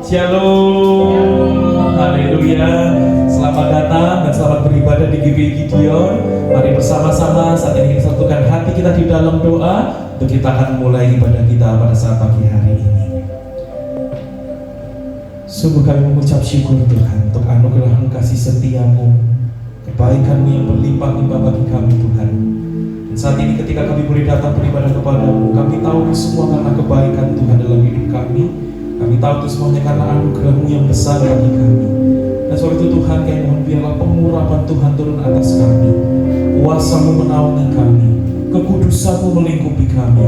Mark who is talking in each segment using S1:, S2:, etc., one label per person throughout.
S1: Shalom, haleluya. Selamat datang dan selamat beribadah di GBI Gideon. Mari bersama-sama saat ini kita satukan hati kita di dalam doa untuk kita akan mulai ibadah kita pada saat pagi hari ini. Sungguh kami mengucap syukur Tuhan untuk anugerah kasih setia-Mu, kebaikan-Mu yang berlimpah-limpah bagi kami Tuhan. Dan saat ini ketika kami boleh datang beribadah kepada-Mu, kami tahu semua karena kebaikan Tuhan dalam hidup kami. Kami tahu itu semuanya karena anugerah-Mu yang besar bagi kami. Dan sebab itu Tuhan, kami mohon biarlah pengurapan Tuhan turun atas kami, kuasa-Mu menaungi kami, kekudusan-Mu melingkupi kami,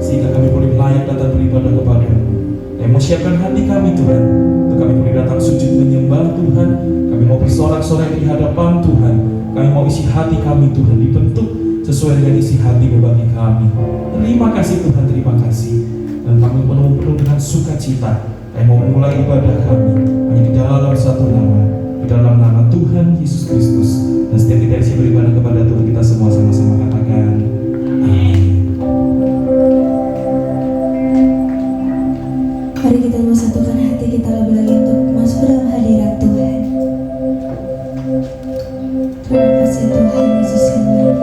S1: sehingga kami boleh layak datang beribadah kepada-Mu. Kami mau siapkan hati kami Tuhan, untuk kami boleh datang sujud menyembah Tuhan. Kami mau bersorak-sorai di hadapan Tuhan. Kami mau isi hati kami Tuhan dibentuk sesuai dengan isi hati-Mu bagi kami. Terima kasih Tuhan, terima kasih. Dan kami penuh dengan sukacita. Kami mau mulai ibadah kami hanya di dalam satu nama, di dalam nama Tuhan Yesus Kristus. Dan setiap kita isi beribadah kepada Tuhan, kita semua sama-sama katakan amin.
S2: Mari kita satukan hati kita lebih lagi untuk masuk dalam hadirat Tuhan. Terima kasih Tuhan Yesus yang baik.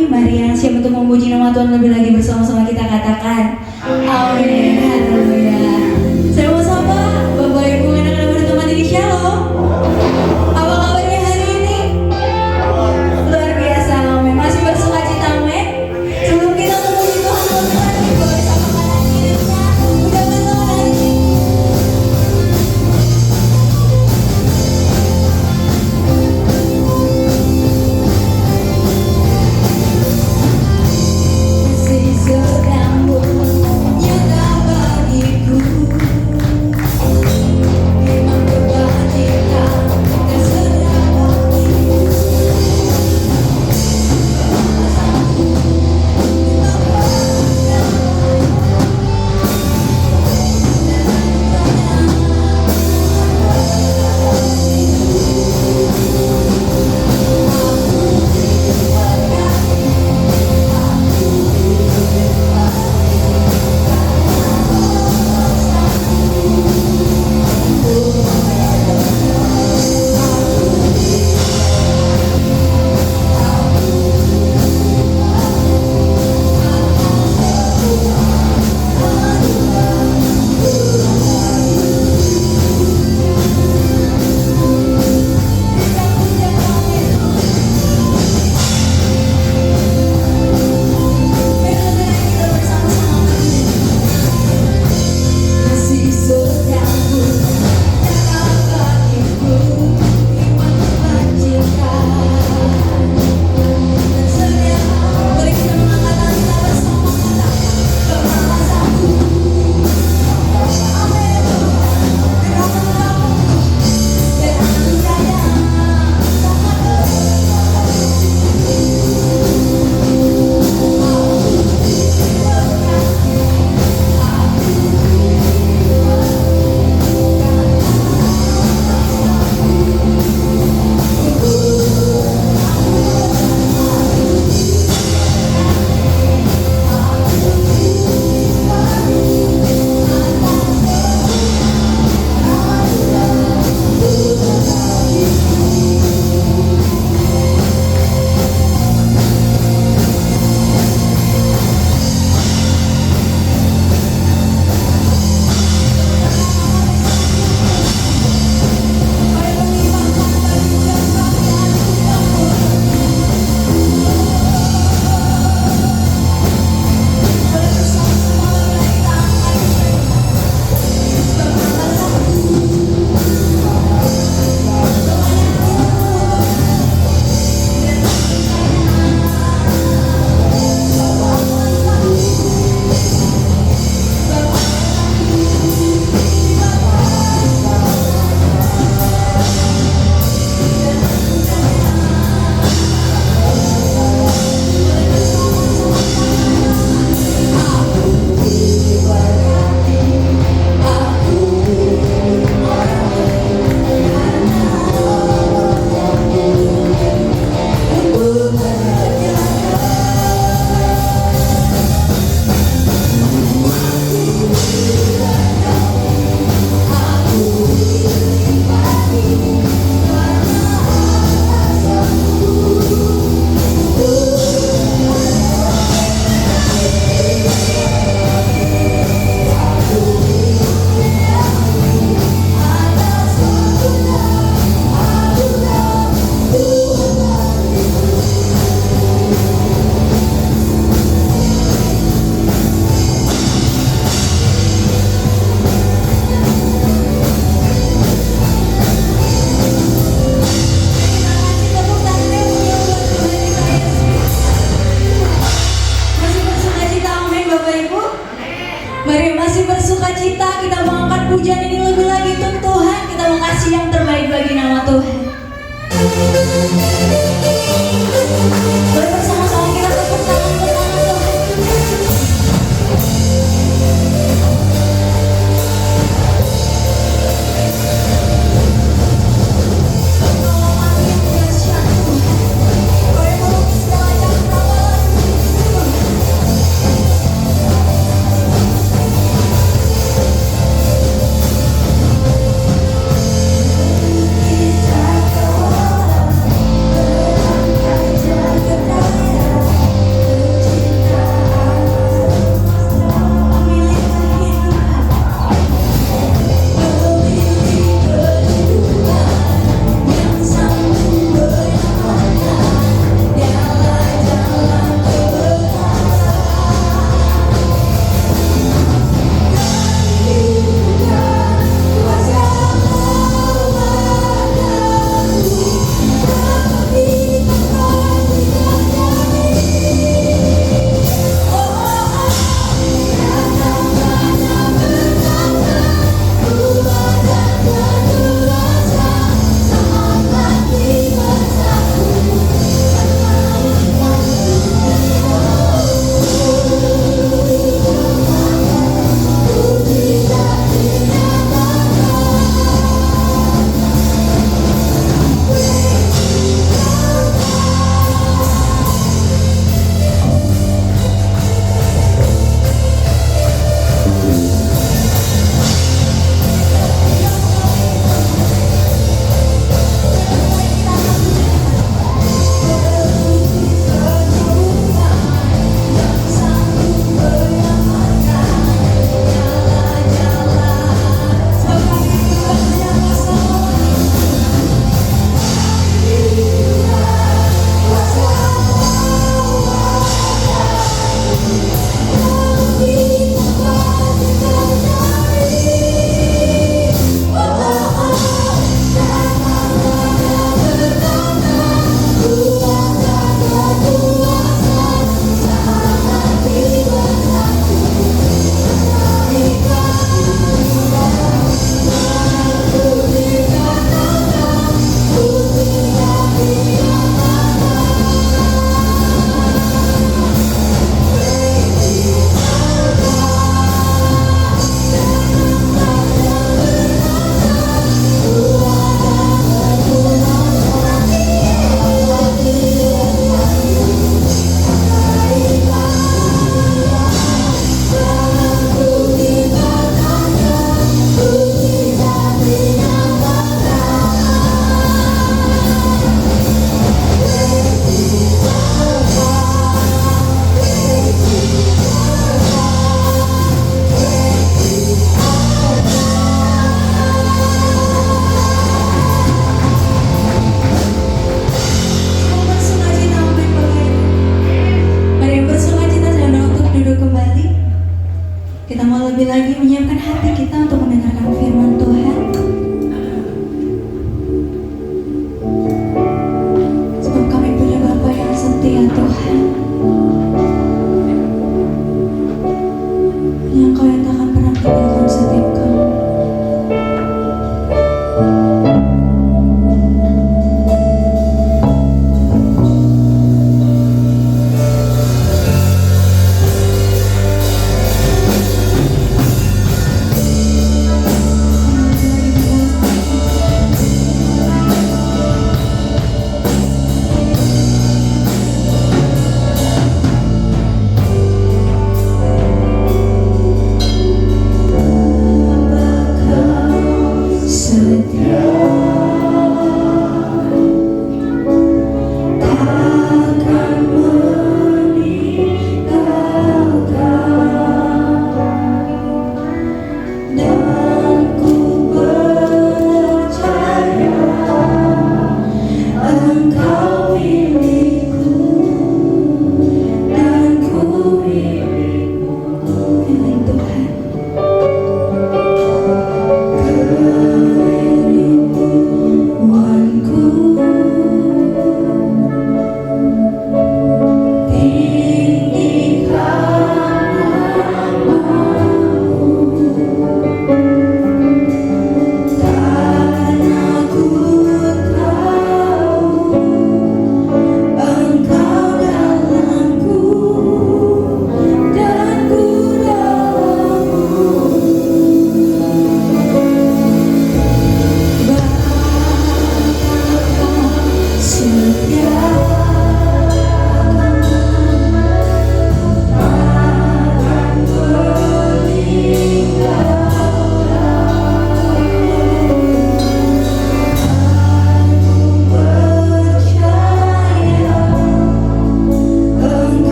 S2: kami. Mari yang siap untuk memuji nama Tuhan lebih lagi bersama-sama kita katakan amin. Haleluya. Sama-sama Bapak Ibu anak-anak berteman di Shalom. Apa kabarnya hari ini? Luar biasa, amin. Masih bersuka cita, amin. Sebelum kita memuji Tuhan, teman-teman, boleh sama kanan kirinya. Udah bersama hari ini. Kasih sedang menyatakan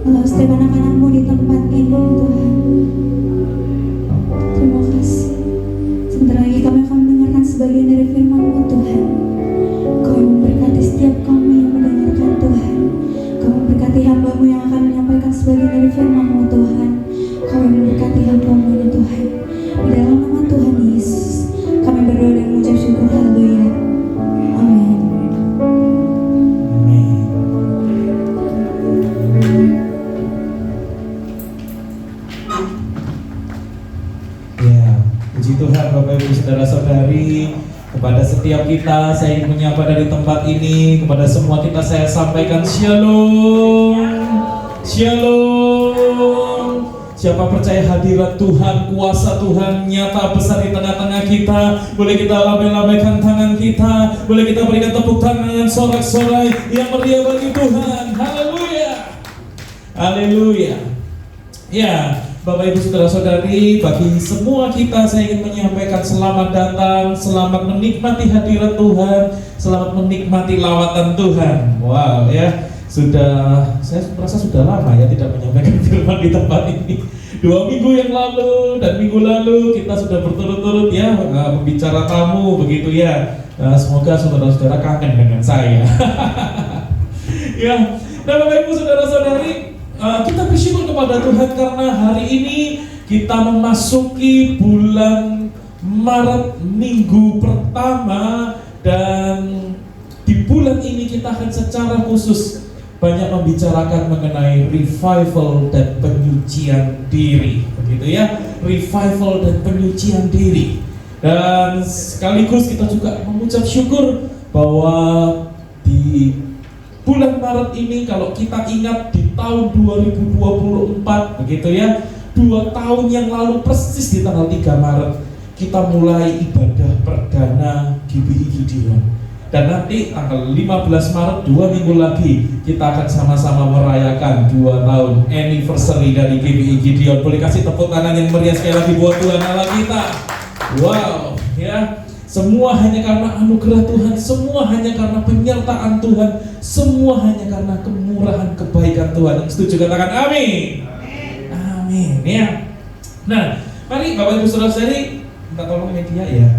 S2: setiap anak-anakmu di tempat ini Tuhan. Terima kasih. Sebentar lagi kami akan mendengarkan sebagian dari firman-Mu Tuhan. Kau yang memberkati setiap kami yang mendengarkan Tuhan. Kau memberkati hamba-Mu yang akan menyampaikan sebagian dari firman-Mu Tuhan. Kau yang memberkati hamba-Mu ini Tuhan. Di dalam nama Tuhan Yesus kami berdoa dan mengucap syukur. Haleluya. Amin.
S1: Ya, puji Tuhan Bapak Ibu Saudara-saudari. Kepada setiap kita saya ingin menyapa dari tempat ini. Kepada semua kita saya sampaikan Shalom. Shalom. Siapa percaya hadirat Tuhan, kuasa Tuhan nyata besar di tengah-tengah kita, boleh kita lambaikan tangan kita, boleh kita berikan tepuk tangan sorak-sorai yang meriah bagi Tuhan. Haleluya. Haleluya. Ya, Bapak Ibu Saudara-saudari, bagi semua kita saya ingin menyampaikan selamat datang, selamat menikmati hadirat Tuhan, selamat menikmati lawatan Tuhan. Wow, ya. Saya merasa sudah lama ya tidak menyampaikan firman di tempat ini. 2 minggu yang lalu dan minggu lalu kita sudah berturut-turut ya membicara tamu begitu ya. Semoga saudara-saudara kangen dengan saya. Ya, nah Bapak Ibu Saudara-saudari, kita bersyukur kepada Tuhan karena hari ini kita memasuki bulan Maret, minggu pertama, dan di bulan ini kita akan secara khusus banyak membicarakan mengenai revival dan penyucian diri, begitu ya, revival dan penyucian diri. Dan sekaligus kita juga mengucap syukur bahwa di bulan Maret ini, kalau kita ingat di tahun 2024, begitu ya, 2 tahun yang lalu persis di tanggal 3 Maret kita mulai ibadah perdana GBI Gideon. Dan nanti tanggal 15 Maret 2 minggu lagi kita akan sama-sama merayakan 2 tahun anniversary dari GBI Gideon. Boleh kasih tepuk tangan yang meriah sekali lagi buat Tuhan Allah kita. Wow, ya. Semua hanya karena anugerah Tuhan, semua hanya karena penyertaan Tuhan, semua hanya karena kemurahan kebaikan Tuhan. Yang setuju katakan amin. Amin, ya. Nah, mari Bapak Ibu Saudara-saudari, minta tolong media ya.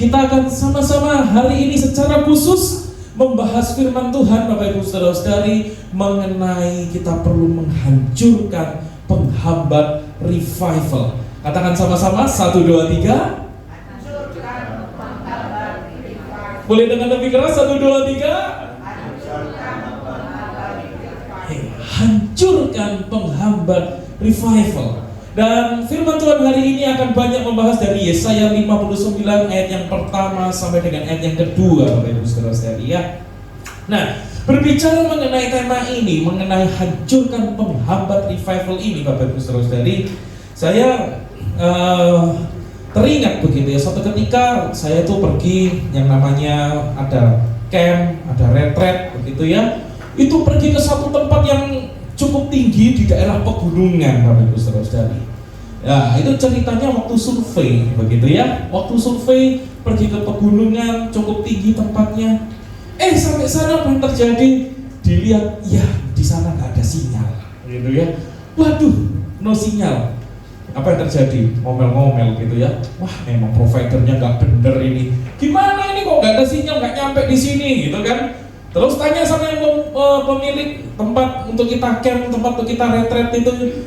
S1: Kita akan sama-sama hari ini secara khusus membahas firman Tuhan Bapak Ibu Saudara-saudari mengenai kita perlu menghancurkan penghambat revival. Katakan sama-sama 1, 2, 3. Hancurkan penghambat revival. Boleh dengan lebih keras 1, 2, 3. Hancurkan penghambat revival. Hancurkan penghambat revival. Dan firman Tuhan hari ini akan banyak membahas dari Yesaya 59 ayat yang pertama sampai dengan ayat yang kedua, Bapak Ibu Saudara-saudari ya. Nah, berbicara mengenai tema ini, mengenai hancurkan penghambat revival ini, Bapak Ibu Saudara-saudari, saya teringat begitu ya, suatu ketika saya tuh pergi yang namanya ada camp, ada retreat begitu ya. Itu pergi ke satu tempat yang cukup tinggi di daerah pegunungan, Bapak Ibu Saudara-saudari. Ya, itu ceritanya waktu survei, begitu ya. Waktu survei pergi ke pegunungan cukup tinggi tempatnya. Sampai sana apa yang terjadi? Dilihat, ya di sana nggak ada sinyal, gitu ya. Waduh, no sinyal. Apa yang terjadi? Ngomel-ngomel gitu ya. Wah, memang providernya nggak bener ini. Gimana ini kok nggak ada sinyal, nggak nyampe di sini, gitu kan? Terus tanya sama yang pemilik tempat untuk kita camp, tempat untuk kita retreat itu,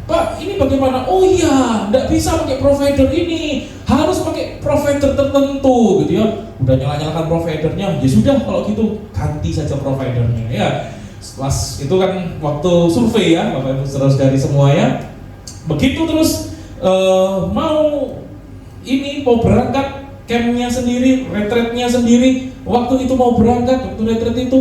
S1: Pak, ini bagaimana? Oh iya, nggak bisa pakai provider ini, harus pakai provider tertentu, gitu ya. Udah nyala-nyalakan providernya, ya sudah kalau gitu ganti saja providernya, ya. Pas itu kan waktu survei ya, Bapak Ibu Saudara-saudari semua ya. Begitu terus mau berangkat campnya sendiri, retreatnya sendiri. Waktu itu mau berangkat, waktu retreat itu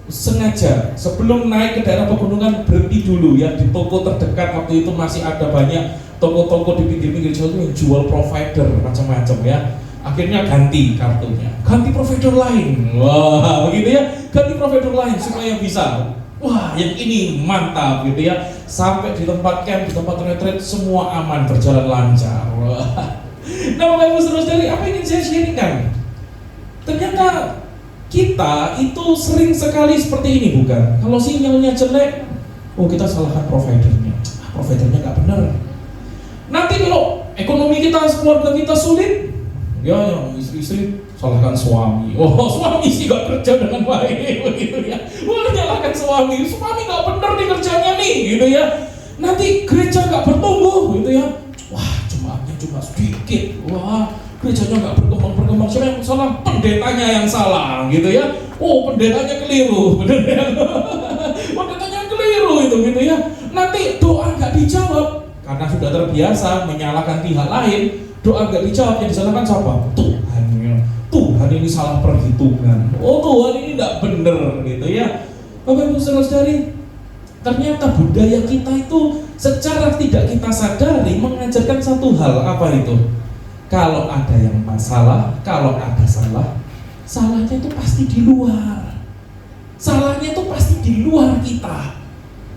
S1: sengaja sebelum naik ke daerah pegunungan berhenti dulu ya di toko terdekat. Waktu itu masih ada banyak toko-toko di pinggir-pinggir jalan yang jual provider macam-macam ya. Akhirnya ganti kartunya, ganti provider lain. Wah, begitu ya, ganti provider lain supaya bisa. Wah, yang ini mantap gitu ya. Sampai di tempat camp, di tempat retreat semua aman, berjalan lancar. Wah. Nah, Bapak Ibu Saudara-saudari, apa yang ingin saya sharingkan? Ternyata kita itu sering sekali seperti ini, bukan? Kalau sinyalnya jelek, Oh, kita salahkan providernya. Providernya nggak benar. Nanti kalau ekonomi kita, keluarga kita sulit, ya yang istri-istri salahkan suami. Oh, suami sih nggak kerja dengan baik, begitu ya. Boleh nyalahkan suami nggak benar nih kerjanya nih, gitu ya. Nanti gereja nggak bertumbuh, gitu ya. Wah, jemaatnya cuma sedikit. Wah, gerejanya nggak berkembang. Siapa yang salah? Pendetanya yang salah, gitu ya. Oh, pendetanya keliru, bener ya. Pendetanya keliru itu, gitu ya. Nanti doa nggak dijawab karena sudah terbiasa menyalahkan pihak lain. Doa nggak dijawab, yang disalahkan siapa? Tuhan. Tuhan ini salah perhitungan. Oh, Tuhan ini nggak bener, gitu ya. Bapak Ibu saudara-saudari, ternyata budaya kita itu secara tidak kita sadari mengajarkan satu hal. Apa itu? Kalau ada yang masalah, kalau ada salah, salahnya itu pasti di luar. Salahnya itu pasti di luar kita.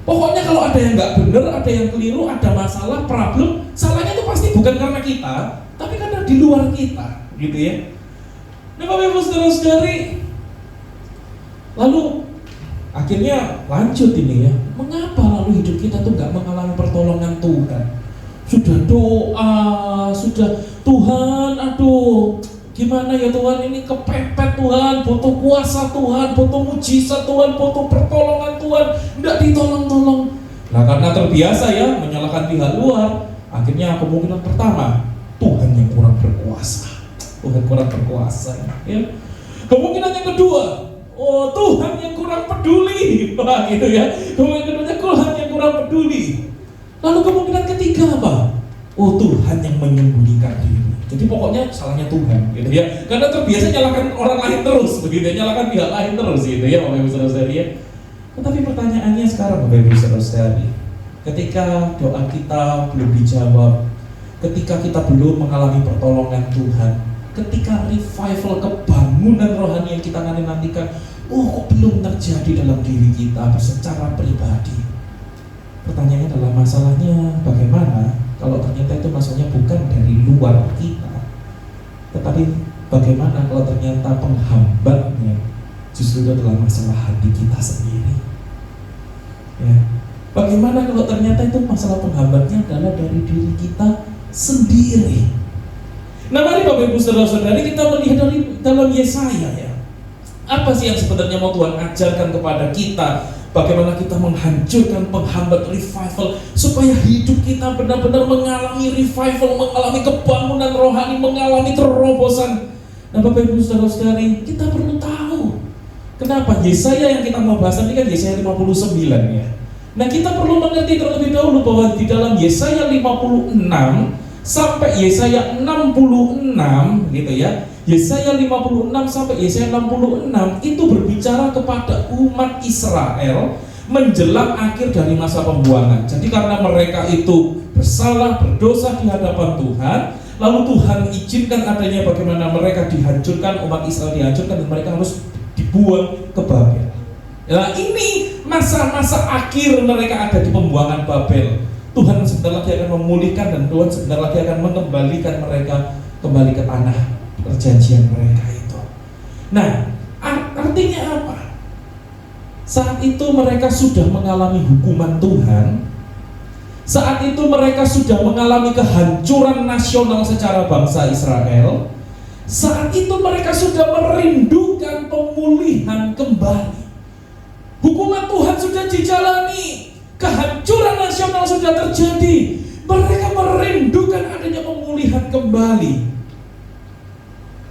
S1: Pokoknya kalau ada yang nggak benar, ada yang keliru, ada masalah, problem, salahnya itu pasti bukan karena kita, tapi karena di luar kita, gitu ya. Nah, Bapak Ibu saudara-saudari, lalu akhirnya lanjut ini ya. Mengapa lalu hidup kita tuh nggak mengalami pertolongan Tuhan? Sudah doa, sudah Tuhan, aduh, gimana ya Tuhan, ini kepepet Tuhan, butuh kuasa Tuhan, butuh mujizat Tuhan, butuh pertolongan Tuhan, nggak ditolong-tolong. Nah, karena terbiasa ya menyalahkan pihak luar, akhirnya kemungkinan pertama, Tuhan yang kurang berkuasa. Tuhan kurang berkuasa, ya. Kemungkinan yang kedua, oh, Tuhan yang kurang peduli, wah, gitu ya. Kemungkinan kedua, Tuhan yang kurang peduli. Lalu kemungkinan ketiga apa? Oh, Tuhan yang menyembunyikan diri. Jadi pokoknya salahnya Tuhan, gitu ya. Karena terbiasa nyalahkan orang lain terus, begitu ya, nyalahkan pihak lain terus, gitu ya, Bapak Ibu saudara-saudari ya. Tetapi pertanyaannya sekarang, Bapak Ibu saudara-saudari, ketika doa kita belum dijawab, ketika kita belum mengalami pertolongan Tuhan, ketika revival kebangunan rohani yang kita nantikan, kok belum terjadi dalam diri kita secara pribadi. Pertanyaannya adalah masalahnya bagaimana kalau ternyata itu masalahnya bukan dari luar kita, tetapi bagaimana kalau ternyata penghambatnya justru itu adalah masalah hati kita sendiri. Ya. Bagaimana kalau ternyata itu masalah penghambatnya adalah dari diri kita sendiri. Nah, mari Bapak Ibu saudara-saudari kita melihat dari dalam Yesaya ya. Apa sih yang sebenarnya mau Tuhan ajarkan kepada kita? Bagaimana kita menghancurkan penghambat revival supaya hidup kita benar-benar mengalami revival, mengalami kebangunan rohani, mengalami terobosan. Nah, Bapak Ibu saudara-saudari, kita perlu tahu kenapa Yesaya yang kita mau bahas ini kan Yesaya 59 ya. Nah, kita perlu mengerti terlebih dahulu bahwa di dalam Yesaya 56 sampai Yesaya 66 gitu ya. Yesaya 56 sampai Yesaya 66 itu berbicara kepada umat Israel menjelang akhir dari masa pembuangan. Jadi karena mereka itu bersalah, berdosa di hadapan Tuhan, lalu Tuhan izinkan adanya bagaimana mereka dihancurkan, umat Israel dihancurkan dan mereka harus dibuang ke Babel. Nah, ini masa-masa akhir mereka ada di pembuangan Babel. Tuhan sebentar lagi akan memulihkan dan Tuhan sebentar lagi akan mengembalikan mereka kembali ke tanah perjanjian mereka itu. Nah, artinya apa? Saat itu mereka sudah mengalami hukuman Tuhan. Saat itu mereka sudah mengalami kehancuran nasional secara bangsa Israel. Saat itu mereka sudah merindukan pemulihan kembali. Hukuman Tuhan sudah dijalani. Kehancuran nasional sudah terjadi. Mereka merindukan adanya pemulihan kembali.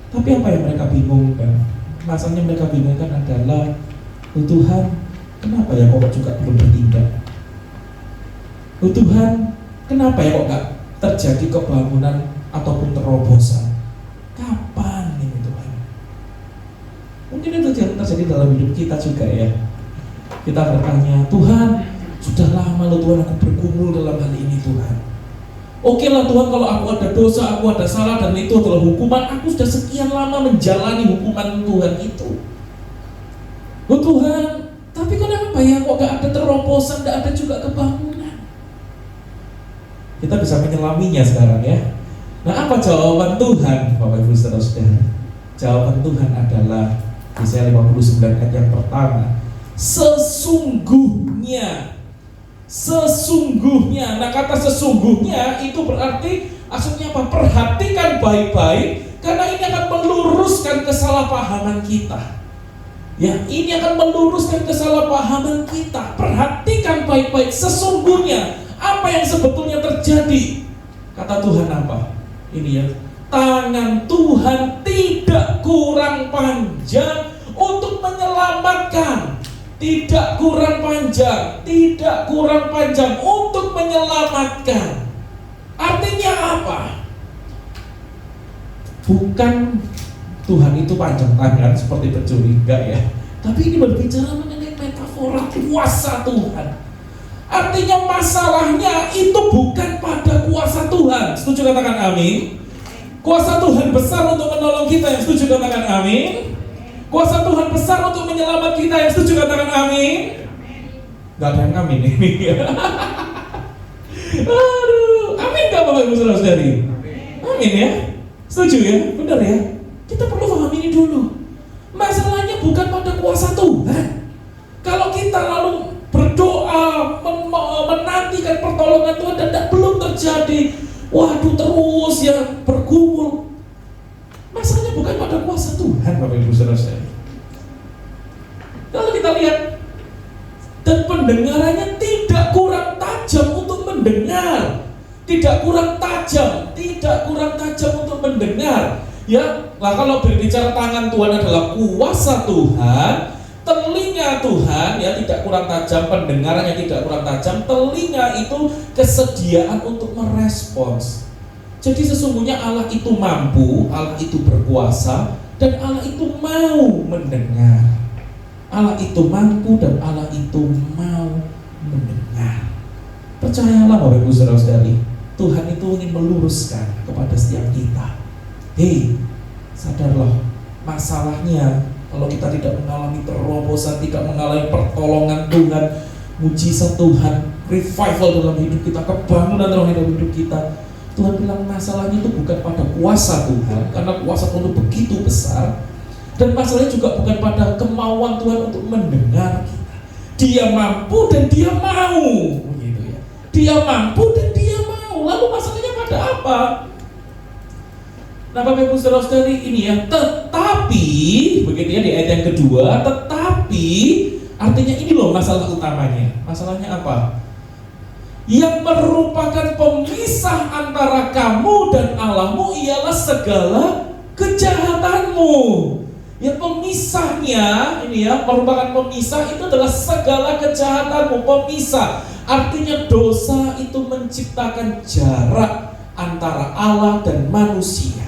S1: Tapi apa yang mereka bingungkan? Masalahnya mereka bingungkan adalah, Tuhan, kenapa ya kok juga belum bertindak? Tuhan, kenapa ya kok gak terjadi kebangunan ataupun terobosan? Kapan ini Tuhan? Mungkin itu terjadi dalam hidup kita juga ya. Kita bertanya, Tuhan, sudah lama loh Tuhan aku bergumul dalam hal ini Tuhan. Oke lah Tuhan, kalau aku ada dosa, aku ada salah dan itu adalah hukuman, aku sudah sekian lama menjalani hukuman Tuhan itu. Oh Tuhan, tapi kenapa ya kok gak ada terobosan, gak ada juga kebangunan? Kita bisa menyelaminya sekarang ya. Nah, apa jawaban Tuhan Bapak Ibu saudara-saudara? Jawaban Tuhan adalah Yesaya 59 ayat yang pertama. Sesungguhnya Sesungguhnya. Nah, kata sesungguhnya itu berarti maksudnya apa? Perhatikan baik-baik, karena ini akan meluruskan kesalahpahaman kita. Ya, ini akan meluruskan kesalahpahaman kita. Perhatikan baik-baik sesungguhnya apa yang sebetulnya terjadi. Kata Tuhan apa? Ini ya, tangan Tuhan tidak kurang panjang untuk menyelamatkan. Tidak kurang panjang, tidak kurang panjang untuk menyelamatkan. Artinya apa? Bukan Tuhan itu panjang tangan seperti pencuri, enggak ya. Tapi ini berbicara mengenai metafora kuasa Tuhan. Artinya masalahnya itu bukan pada kuasa Tuhan. Setuju katakan amin? Kuasa Tuhan besar untuk menolong kita, yang setuju katakan amin? Kuasa Tuhan besar untuk menyelamatkan kita, yang setuju katakan amin? Gak ada yang amin ini. Aduh, amin gak Bapak Ibu Saudara-saudari? Amin ya? Setuju ya? Benar ya? Kita perlu paham ini dulu. Masalahnya bukan pada kuasa Tuhan. Kalau kita lalu berdoa, menantikan pertolongan Tuhan dan belum terjadi, waduh terus ya bergumul. Masalahnya bukan pada kuasa Tuhan, Bapak Ibu Saudara. Kalau kita lihat, dan pendengarannya tidak kurang tajam untuk mendengar, tidak kurang tajam untuk mendengar. Ya, nah kalau berbicara tangan Tuhan adalah kuasa Tuhan, telinga Tuhan ya tidak kurang tajam, pendengarannya tidak kurang tajam, telinga itu kesediaan untuk merespons. Jadi sesungguhnya Allah itu mampu, Allah itu berkuasa, dan Allah itu mau mendengar. Allah itu mampu dan Allah itu mau mendengar. Percayalah Bapak Ibu Saudara-saudari, Tuhan itu ingin meluruskan kepada setiap kita. Hei, sadarlah, masalahnya kalau kita tidak mengalami terobosan, tidak mengalami pertolongan Tuhan, mujizat Tuhan, revival dalam hidup kita, kebangunan dalam hidup kita, Tuhan bilang masalahnya itu bukan pada kuasa Tuhan, karena kuasa Tuhan itu begitu besar. Dan masalahnya juga bukan pada kemauan Tuhan untuk mendengar kita. Dia mampu dan dia mau, begitu ya. Dia mampu dan dia mau. Lalu masalahnya pada apa? Nah, Bapak Ibu Saudara-saudari, ini ya, tetapi begitu ya di ayat yang kedua, tetapi artinya ini loh masalah utamanya. Masalahnya apa? Yang merupakan pemisah antara kamu dan Allahmu ialah segala kejahatanmu. Ya, pemisahnya ini ya, merupakan pemisah itu adalah segala kejahatanmu. Pemisah artinya dosa itu menciptakan jarak antara Allah dan manusia.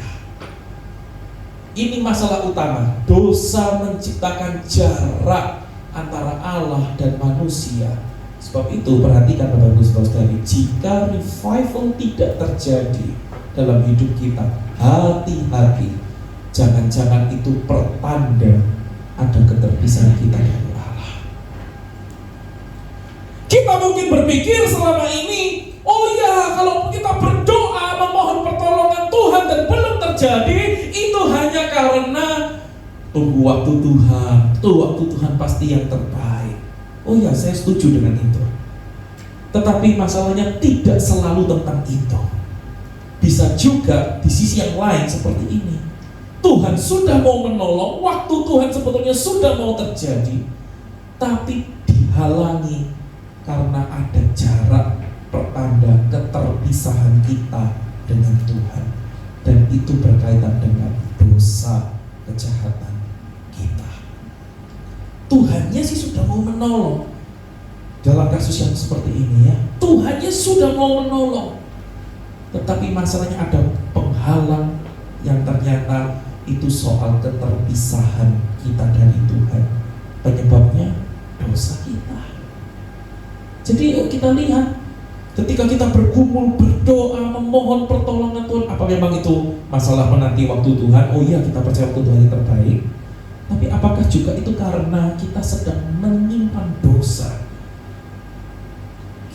S1: Ini masalah utama. Dosa menciptakan jarak antara Allah dan manusia. Sebab itu perhatikan Bapak Ibu Saudara-saudari, jika revival tidak terjadi dalam hidup kita, hati-hati. Jangan-jangan itu pertanda ada keterpisahan kita dari Allah. Kita mungkin berpikir selama ini, oh ya, kalau kita berdoa memohon pertolongan Tuhan dan belum terjadi, itu hanya karena tunggu waktu Tuhan pasti yang terbaik. Oh ya, saya setuju dengan itu. Tetapi masalahnya tidak selalu tentang itu. Bisa juga di sisi yang lain seperti ini. Tuhan sudah mau menolong, waktu Tuhan sebetulnya sudah mau terjadi, tapi dihalangi karena ada jarak, pertanda keterpisahan kita dengan Tuhan. Dan itu berkaitan dengan dosa, kejahatan kita. Tuhannya sih sudah mau menolong. Dalam kasus yang seperti ini ya, Tuhannya sudah mau menolong, tetapi masalahnya ada penghalang yang ternyata itu soal keterpisahan kita dari Tuhan. Penyebabnya dosa kita. Jadi kita lihat, ketika kita bergumul, berdoa, memohon pertolongan Tuhan, apa memang itu masalah menanti waktu Tuhan? Oh iya, kita percaya waktu Tuhan yang terbaik. Tapi apakah juga itu karena kita sedang menyimpan dosa?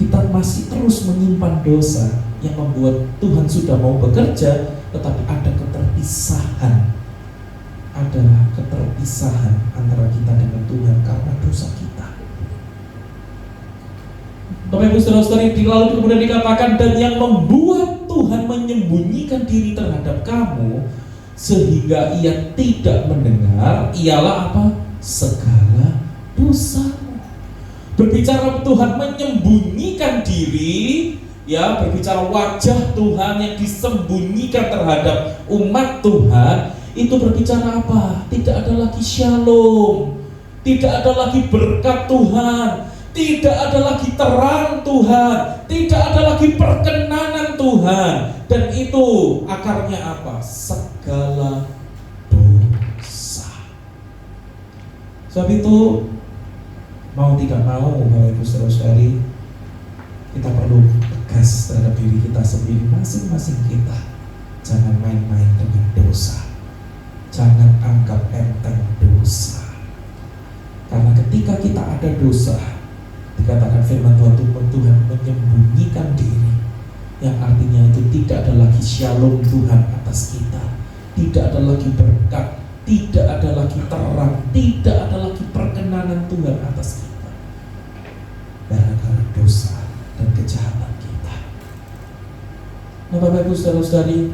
S1: Kita masih terus menyimpan dosa yang membuat Tuhan sudah mau bekerja, tetapi ada keterpisahan. Adalah keterpisahan antara kita dengan Tuhan karena dosa kita. Bapak Ibu Saudara-saudari, lalu kemudian dikatakan, dan yang membuat Tuhan menyembunyikan diri terhadap kamu sehingga ia tidak mendengar ialah apa? Segala dosamu. Berbicara Tuhan menyembunyikan diri, ya, berbicara wajah Tuhan yang disembunyikan terhadap umat Tuhan, itu berbicara apa? Tidak ada lagi shalom, tidak ada lagi berkat Tuhan, tidak ada lagi terang Tuhan, tidak ada lagi perkenanan Tuhan. Dan itu akarnya apa? Segala dosa. Sebab itu, mau tidak mau, Bapak Ibu Saudara-saudari, kita perlu tegas terhadap diri kita sendiri, masing-masing kita. Jangan main-main dengan dosa, jangan anggap enteng dosa. Karena ketika kita ada dosa, dikatakan firman Tuhan menyembunyikan diri, yang artinya itu tidak ada lagi shalom Tuhan atas kita, tidak ada lagi berkat, tidak ada lagi terang, tidak ada lagi perkenanan Tuhan atas kita, gara-gara dosa dan kejahatan kita. Nah, Bapak Ibu Saudara-saudari,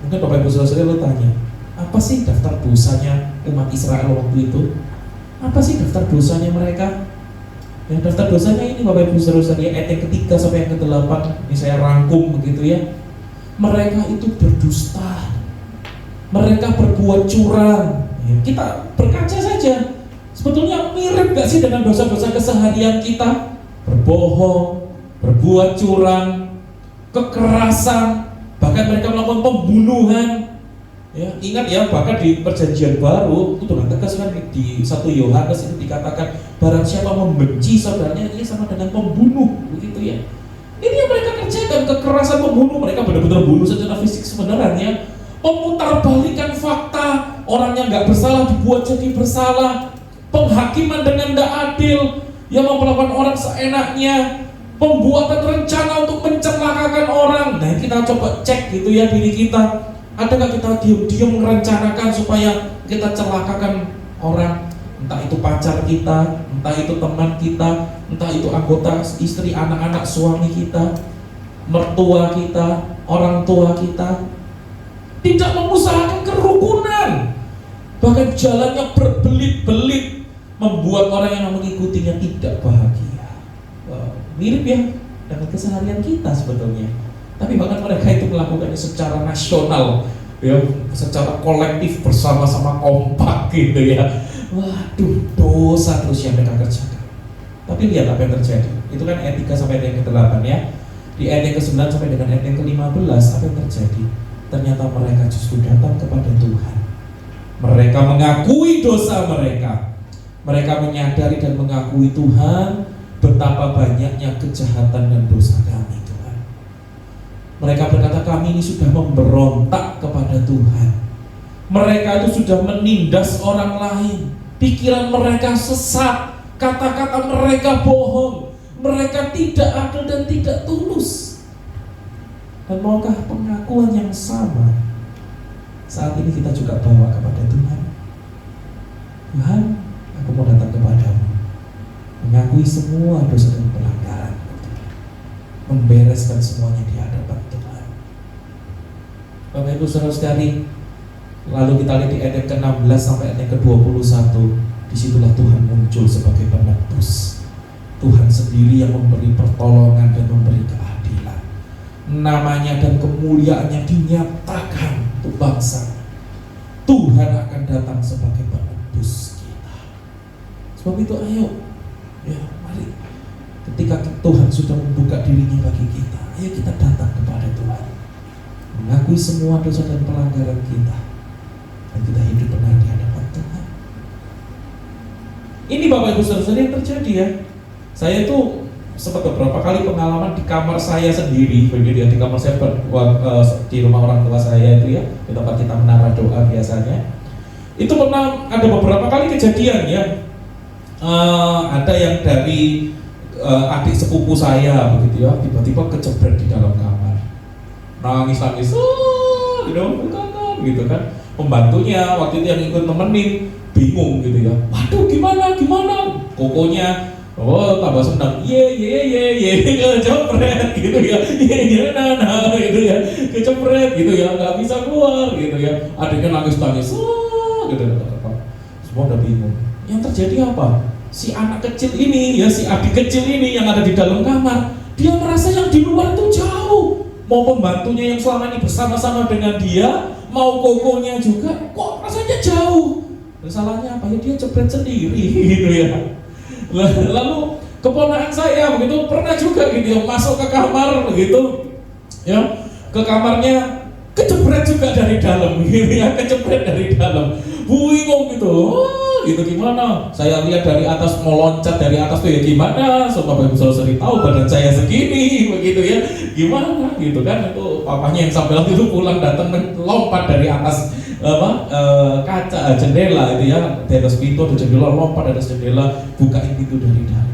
S1: mungkin Bapak Ibu Saudara-saudari lo tanya, apa sih daftar dosanya umat Israel waktu itu? Apa sih daftar dosanya mereka? Yang daftar dosanya ini, Bapak Ibu Saudara-saudari, ayat yang ketiga sampai yang ke-8, ini saya rangkum begitu ya. Mereka itu berdusta, mereka berbuat curang. Ya, kita berkaca saja, sebetulnya mirip gak sih dengan dosa-dosa keseharian kita? Berbohong, berbuat curang, kekerasan, bahkan mereka melakukan pembunuhan. Ya, ingat ya, bahkan di Perjanjian Baru itu dengan tegas kan di 1 Yohanes itu dikatakan, barang siapa membenci saudaranya, ia sama dengan pembunuh, begitu ya. Ini yang mereka kerjakan, kekerasan, pembunuh. Mereka benar-benar bunuh secara fisik sebenarnya. Pemutarbalikan fakta, orang yang nggak bersalah dibuat jadi bersalah, penghakiman dengan tidak adil, yang memperlakukan orang seenaknya, pembuatan rencana untuk mencelakakan orang. Nah, kita coba cek gitu ya diri kita. Adakah kita diam-diam merencanakan supaya kita celakakan orang? Entah itu pacar kita, entah itu teman kita, entah itu anggota istri, anak-anak, suami kita, mertua kita, orang tua kita. Tidak mengusahakan kerukunan, bahkan jalannya berbelit-belit, membuat orang yang mengikutinya tidak bahagia. Wow, mirip ya dengan keseharian kita sebetulnya. Tapi bahkan mereka itu melakukannya secara nasional, ya, secara kolektif bersama-sama kompak gitu ya. Waduh, dosa terus yang mereka kerjakan. Tapi lihat apa yang terjadi. Itu kan ayat 3 sampai ayat yang ke-8 ya. Di ayat yang ke-9 sampai dengan ayat yang ke-15, apa yang terjadi? Ternyata mereka justru datang kepada Tuhan. Mereka mengakui dosa mereka. Mereka menyadari dan mengakui Tuhan, betapa banyaknya kejahatan dan dosa kami. Mereka berkata, kami ini sudah memberontak kepada Tuhan. Mereka itu sudah menindas orang lain. Pikiran mereka sesat, kata-kata mereka bohong, mereka tidak adil dan tidak tulus. Dan maukah pengakuan yang sama saat ini kita juga bawa kepada Tuhan? Tuhan, aku mau datang kepadamu, mengakui semua dosa dan pelanggaran, membereskan semuanya di hadapan Tuhan. Bapak Ibu Saudara-saudari, lalu kita lihat di ayat ke-16 sampai ayat ke-21. Disitulah Tuhan muncul sebagai penebus. Tuhan sendiri yang memberi pertolongan dan memberi keadilan. Namanya dan kemuliaannya dinyatakan untuk bangsa. Tuhan akan datang sebagai penebus kita. Sebab itu ayo, ya mari, ketika Tuhan sudah membuka dirinya bagi kita, ayo kita datang kepada Tuhan, mengakui semua dosa dan pelanggaran kita, dan kita hidup benar di hadapan Tuhan. Ini Bapak Ibu Saudara yang terjadi ya. Saya itu sempat beberapa kali pengalaman di kamar saya sendiri, begitu ya, di kamar saya di rumah orang tua saya itu ya, di tempat kita menara doa biasanya. Itu pernah ada beberapa kali kejadian ya. Ada yang dari adik sepupu saya begitu ya, tiba-tiba kejebret di dalam kamar, nangis-nangis, gitu kan. Pembantunya waktu itu yang ikut nemenin bingung gitu ya, waduh gimana, kokonya Oh, tambah senang, kecopret gitu ya, nana gitu ya, kecopret gitu ya, nggak bisa keluar gitu ya, adiknya nangis, gitu, semua udah bingung. Yang terjadi apa? Si anak kecil ini ya, si adik kecil ini yang ada di dalam kamar, dia merasa yang di luar itu jauh. Mau pembantunya yang selama ini bersama-sama dengan dia, mau kokonya juga, kok rasanya jauh. Dan salahnya apa ya? Dia cepret sendiri gitu ya. Lalu keponakan saya begitu pernah juga gitu ya, masuk ke kamar begitu ya, ke kamarnya kejepret juga dari dalam gitu ya, kejepret dari dalam, bingung gitu, gitu gimana? Saya lihat dari atas, mau loncat dari atas tuh ya gimana? So Bapak Ibu Saudara tahu badan saya segini begitu ya, gimana gitu kan? Itu papanya yang sampai waktu itu pulang datang lompat dari atas kaca jendela itu ya, di atas pintu ada jendela, lompat dari atas jendela, bukain pintu dari dalam.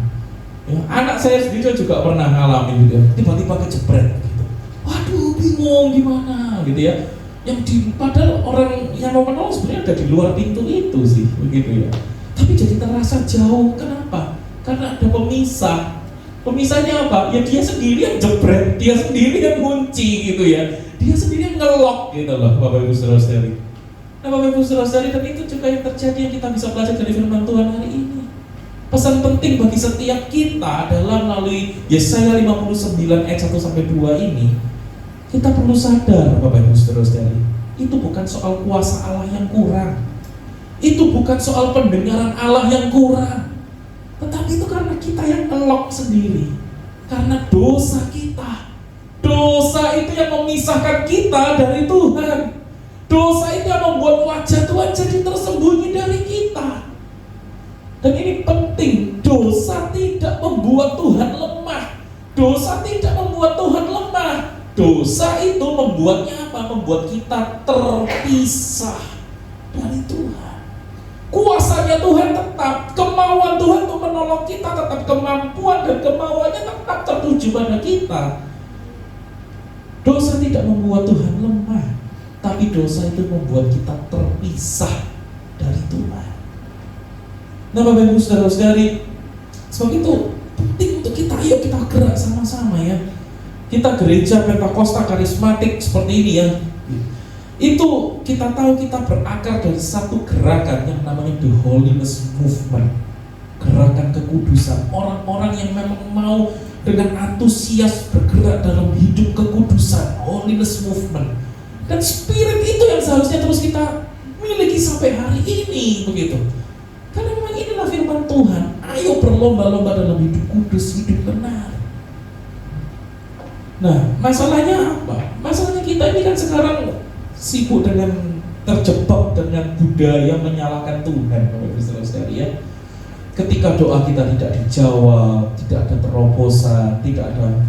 S1: Ya, anak saya sendiri juga pernah ngalamin gitu ya, tiba-tiba kejepret gitu. Waduh, bingung gimana gitu ya. Padahal orang yang mau menolong sebenarnya ada di luar pintu itu sih, begitu ya. Tapi jadi terasa jauh, kenapa? Karena ada pemisah. Pemisahnya apa? Ya dia sendiri yang jepret, dia sendiri yang kunci gitu ya. Dia sendiri yang ngelok gitu loh, Bapak Ibu Saudara-saudari. Nah, Bapak Ibu Saudara-saudari, dan itu juga yang terjadi yang kita bisa belajar dari firman Tuhan hari ini. Pesan penting bagi setiap kita adalah melalui Yesaya 59 ayat 1 sampai 2 ini, kita perlu sadar Bapak Ibu Saudara-saudari, itu bukan soal kuasa Allah yang kurang. Itu bukan soal pendengaran Allah yang kurang. Tetapi itu karena kita yang ngelok sendiri. Karena dosa kita. Dosa itu yang memisahkan kita dari Tuhan. Dosa itu yang membuat wajah Tuhan jadi tersembunyi dari kita. Dan ini penting, dosa tidak membuat Tuhan lemah. Dosa tidak membuat Tuhan lemah. Dosa itu membuatnya apa? Membuat kita terpisah dari Tuhan. Kuasanya Tuhan tetap, kemauan Tuhan untuk menolong kita tetap, kemampuan dan kemauannya tetap tertuju pada kita. Dosa tidak membuat Tuhan lemah, tapi dosa itu membuat kita terpisah dari Tuhan. Nah, Bapak Ibu Saudara-saudari, sebab itu penting untuk kita, ayo kita gerak sama-sama ya. Kita gereja Pentakosta karismatik seperti ini ya. Itu kita tahu kita berakar dari satu gerakan yang namanya The Holiness Movement. Gerakan kekudusan. Orang-orang yang memang mau dengan antusias bergerak dalam hidup kekudusan, Holiness Movement. Dan spirit itu yang seharusnya terus kita miliki sampai hari ini begitu. Karena memang inilah firman Tuhan. Ayo berlomba-lomba dalam hidup kudus, hidup benar. Nah, masalahnya apa? Masalahnya kita ini kan sekarang sibuk dengan terjebak dengan budaya menyalahkan Tuhan, Bapak Ibu Saudara-saudari ya. Ketika doa kita tidak dijawab, tidak ada terobosan, tidak ada,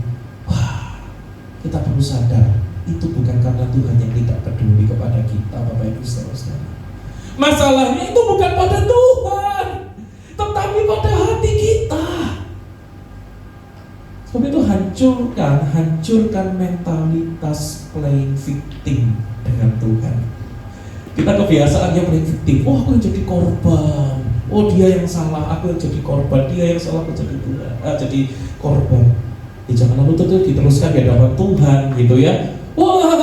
S1: kita perlu sadar itu bukan karena Tuhan yang tidak peduli kepada kita, Bapak Ibu Saudara-saudari. Masalahnya itu bukan pada Tuhan, tetapi pada hati kita. Sebab itu hancurkan mentalitas playing victim dengan Tuhan. Kita kebiasaannya playing victim. Oh, aku yang jadi korban. Oh, dia yang salah, aku yang jadi korban. Dia yang salah, aku jadi korban. Ya, jangan lalu diteruskan di hadapan Tuhan gitu ya. Wah,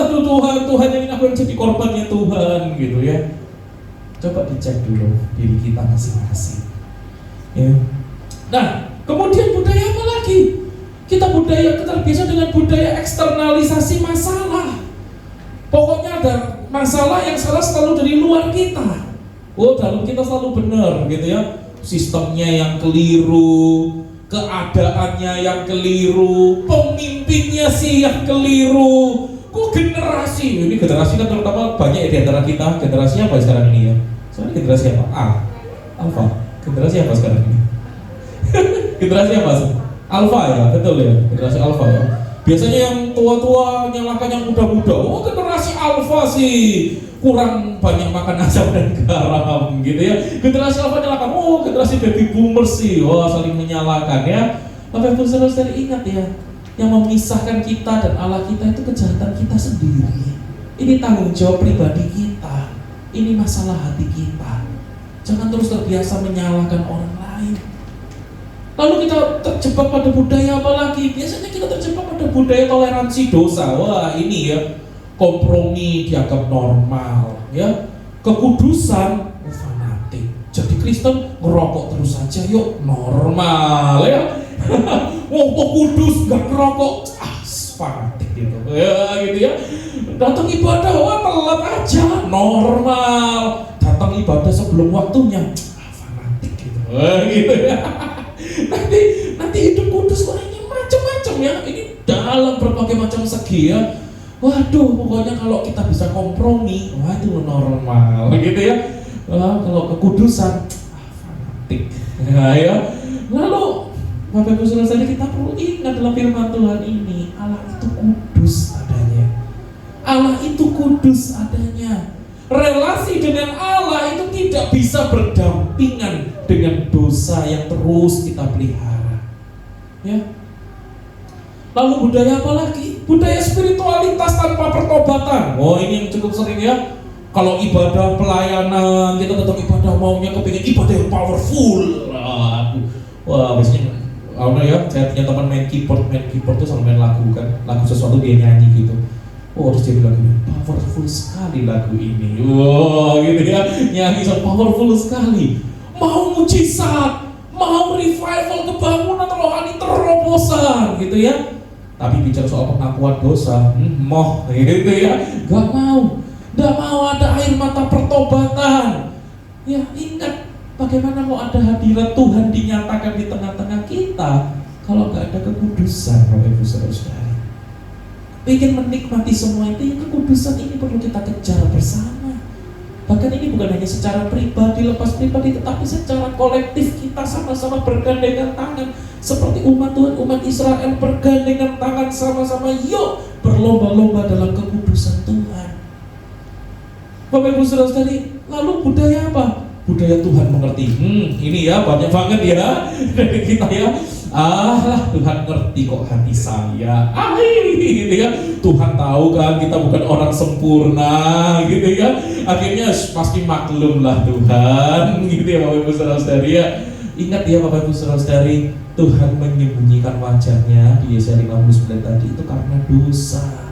S1: Tuhan yang aku yang jadi korbannya Tuhan gitu ya. Coba dicek dulu diri kita masing-masing. Ya. Nah, kemudian budaya apa lagi? Kita terbiasa dengan budaya eksternalisasi masalah. Pokoknya ada masalah yang salah selalu dari luar kita. Oh, dalam kita selalu benar gitu ya. Sistemnya yang keliru, keadaannya yang keliru, pemimpinnya sih yang keliru. Kok generasi? Ini generasi kan terutama banyak di antara kita. Generasi apa sekarang ini ya? Sekarang generasi apa? Alpha. Generasi apa sekarang ini? Generasi apa sih? Alpha ya, betul ya, generasi Alpha ya. Biasanya yang tua-tua nyalakan yang muda-muda. Oh, generasi Alpha sih kurang banyak makan asam dan garam gitu ya. Generasi Alpha nyalakan, oh generasi baby boomers sih, wah saling menyalahkan ya. Bapak Ibu Saudara ingat ya, yang memisahkan kita dan Allah kita itu kejahatan kita sendiri. Ini tanggung jawab pribadi kita. Ini masalah hati kita. Jangan terus terbiasa menyalahkan orang lain. Lalu kita terjebak pada budaya apa lagi? Biasanya kita terjebak pada budaya toleransi dosa. Wah, ini ya, kompromi dianggap normal, ya. Kekudusan fanatik. Jadi Kristen ngerokok terus saja, yuk normal ya. Wah, kudus nggak ngerokok, fanatik gitu. Ya, gitu ya. Datang ibadah, wah telat aja, normal. Datang ibadah sebelum waktunya, fanatik gitu. Gitu ya. Nanti hidup kudus kok ini macam-macam ya. Ini dalam berbagai macam segi ya. Waduh, pokoknya kalau kita bisa kompromi, wah itu normal gitu ya. Kalau kekudusan, fanatik. Nah, ya. Lalu Bapak Ibu Saudara, kita perlu ingat dalam firman Tuhan ini, Allah itu kudus adanya. Allah itu kudus adanya. Relasi dengan Allah itu tidak bisa berdampingan dengan dosa yang terus kita pelihara. Ya. Lalu budaya apa lagi? Budaya spiritualitas tanpa pertobatan. Oh, ini yang cukup sering ya. Kalau ibadah pelayanan, kita tetap ibadah maunya kepingin ibadah yang powerful. Wah, biasanya ya, saya punya teman main keyboard tuh sama main lagu kan, lagu sesuatu dia nyanyi gitu. Oh, terus dia bilang gini, powerful sekali lagu ini. Wow, gitu ya, nyanyi so powerful sekali. Mau mujizat, mau revival kebangunan rohani terobosan, gitu ya. Tapi bicara soal pengakuan dosa, moh, gitu ya, gak mau ada air mata pertobatan. Ya ingat, bagaimana mau ada hadirat Tuhan dinyatakan di tengah-tengah kita kalau gak ada kekudusan, Bapak Ibu Saudara. Ingin menikmati semua itu, yang kekudusan ini perlu kita kejar bersama. Bahkan ini bukan hanya secara pribadi, lepas pribadi, tetapi secara kolektif kita sama-sama bergandengan tangan. Seperti umat Tuhan, umat Israel bergandengan tangan sama-sama, yuk berlomba-lomba dalam kekudusan Tuhan. Bapak Ibu Saudara, lalu budaya apa? Budaya Tuhan mengerti. Ini ya banyak banget ya dari kita ya. Tuhan ngerti kok hati saya. Gitu ya. Tuhan tahu kan kita bukan orang sempurna, gitu ya. Akhirnya pasti maklum lah Tuhan, gitu ya Bapak Ibu Saudara-saudari ya. Ingat ya Bapak Ibu Saudara-saudari, Tuhan menyembunyikan wajahnya di Yesaya 59 tadi itu karena dosa.